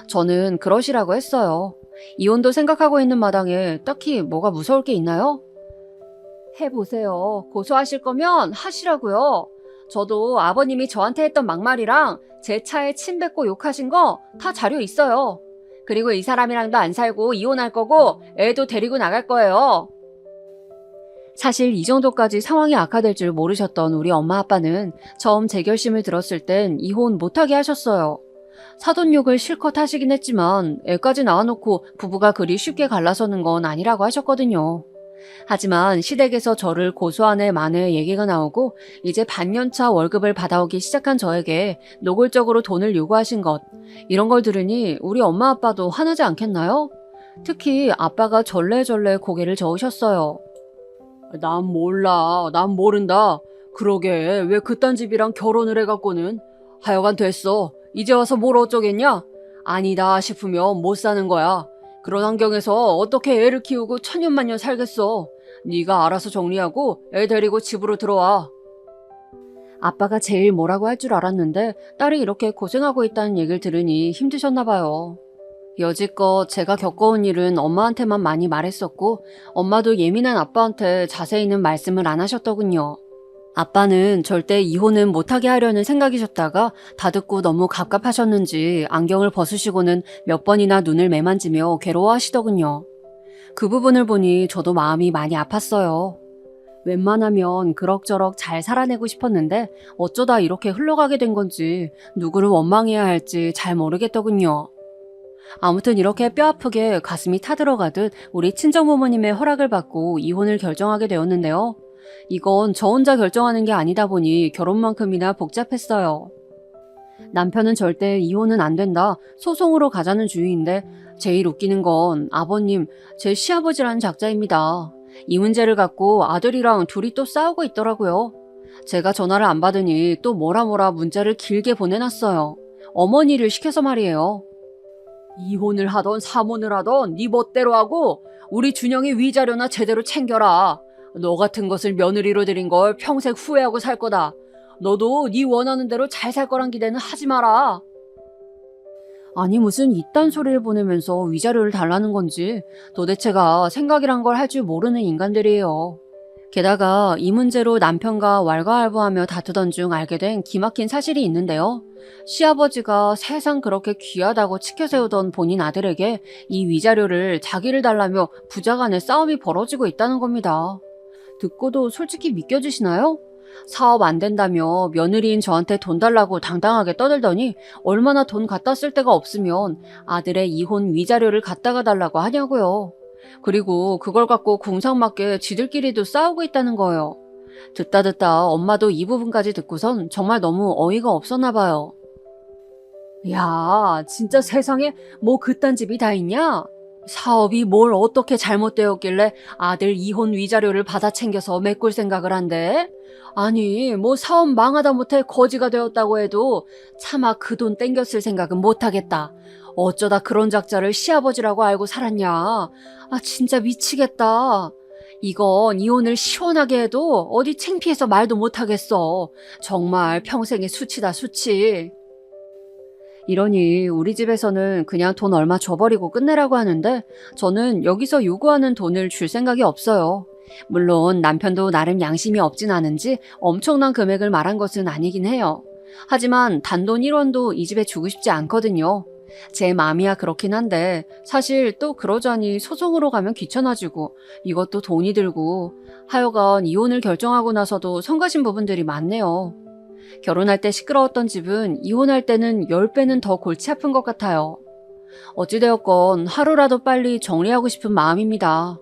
저는 그러시라고 했어요. 이혼도 생각하고 있는 마당에 딱히 뭐가 무서울 게 있나요? 해보세요. 고소하실 거면 하시라고요. 저도 아버님이 저한테 했던 막말이랑 제 차에 침 뱉고 욕하신 거 다 자료 있어요. 그리고 이 사람이랑도 안 살고 이혼할 거고 애도 데리고 나갈 거예요. 사실 이 정도까지 상황이 악화될 줄 모르셨던 우리 엄마 아빠는 처음 제 결심을 들었을 땐 이혼 못하게 하셨어요. 사돈욕을 실컷 하시긴 했지만 애까지 낳아놓고 부부가 그리 쉽게 갈라서는 건 아니라고 하셨거든요. 하지만 시댁에서 저를 고소한 애 만에 얘기가 나오고 이제 반년차 월급을 받아오기 시작한 저에게 노골적으로 돈을 요구하신 것, 이런 걸 들으니 우리 엄마 아빠도 화나지 않겠나요? 특히 아빠가 절레절레 고개를 저으셨어요. 난 몰라. 난 모른다. 그러게 왜 그딴 집이랑 결혼을 해갖고는. 하여간 됐어. 이제 와서 뭘 어쩌겠냐? 아니다 싶으면 못 사는 거야. 그런 환경에서 어떻게 애를 키우고 천년만년 살겠어. 네가 알아서 정리하고 애 데리고 집으로 들어와. 아빠가 제일 뭐라고 할 줄 알았는데 딸이 이렇게 고생하고 있다는 얘기를 들으니 힘드셨나 봐요. 여지껏 제가 겪어온 일은 엄마한테만 많이 말했었고 엄마도 예민한 아빠한테 자세히는 말씀을 안 하셨더군요. 아빠는 절대 이혼은 못하게 하려는 생각이셨다가 다 듣고 너무 갑갑하셨는지 안경을 벗으시고는 몇 번이나 눈을 매만지며 괴로워하시더군요. 그 부분을 보니 저도 마음이 많이 아팠어요. 웬만하면 그럭저럭 잘 살아내고 싶었는데 어쩌다 이렇게 흘러가게 된 건지 누구를 원망해야 할지 잘 모르겠더군요. 아무튼 이렇게 뼈아프게 가슴이 타들어가듯 우리 친정부모님의 허락을 받고 이혼을 결정하게 되었는데요. 이건 저 혼자 결정하는 게 아니다 보니 결혼만큼이나 복잡했어요. 남편은 절대 이혼은 안 된다, 소송으로 가자는 주의인데 제일 웃기는 건 아버님, 제 시아버지라는 작자입니다. 이 문제를 갖고 아들이랑 둘이 또 싸우고 있더라고요. 제가 전화를 안 받으니 또 뭐라 문자를 길게 보내놨어요. 어머니를 시켜서 말이에요. 이혼을 하던 사모를 하던 네 멋대로 하고 우리 준영이 위자료나 제대로 챙겨라. 너 같은 것을 며느리로 들인 걸 평생 후회하고 살 거다. 너도 네 원하는 대로 잘 살 거란 기대는 하지 마라. 아니 무슨 이딴 소리를 보내면서 위자료를 달라는 건지 도대체가 생각이란 걸 할 줄 모르는 인간들이에요. 게다가 이 문제로 남편과 왈가왈부하며 다투던 중 알게 된 기막힌 사실이 있는데요. 시아버지가 세상 그렇게 귀하다고 치켜세우던 본인 아들에게 이 위자료를 자기를 달라며 부자간의 싸움이 벌어지고 있다는 겁니다. 듣고도 솔직히 믿겨지시나요? 사업 안 된다며 며느리인 저한테 돈 달라고 당당하게 떠들더니 얼마나 돈 갖다 쓸 데가 없으면 아들의 이혼 위자료를 갖다가 달라고 하냐고요. 그리고 그걸 갖고 궁상맞게 지들끼리도 싸우고 있다는 거예요. 듣다 엄마도 이 부분까지 듣고선 정말 너무 어이가 없었나 봐요. 야, 진짜 세상에 뭐 그딴 집이 다 있냐? 사업이 뭘 어떻게 잘못되었길래 아들 이혼 위자료를 받아 챙겨서 메꿀 생각을 한대? 아니, 뭐 사업 망하다 못해 거지가 되었다고 해도 차마 그 돈 땡겨 쓸 생각은 못하겠다. 어쩌다 그런 작자를 시아버지라고 알고 살았냐? 아, 진짜 미치겠다. 이건 이혼을 시원하게 해도 어디 창피해서 말도 못하겠어. 정말 평생의 수치다, 수치. 이러니 우리 집에서는 그냥 돈 얼마 줘버리고 끝내라고 하는데 저는 여기서 요구하는 돈을 줄 생각이 없어요. 물론 남편도 나름 양심이 없진 않은지 엄청난 금액을 말한 것은 아니긴 해요. 하지만 단돈 1원도 이 집에 주고 싶지 않거든요. 제 마음이야 그렇긴 한데 사실 또 그러자니 소송으로 가면 귀찮아지고 이것도 돈이 들고 하여간 이혼을 결정하고 나서도 성가신 부분들이 많네요. 결혼할 때 시끄러웠던 집은 이혼할 때는 10배는 더 골치 아픈 것 같아요. 어찌되었건 하루라도 빨리 정리하고 싶은 마음입니다.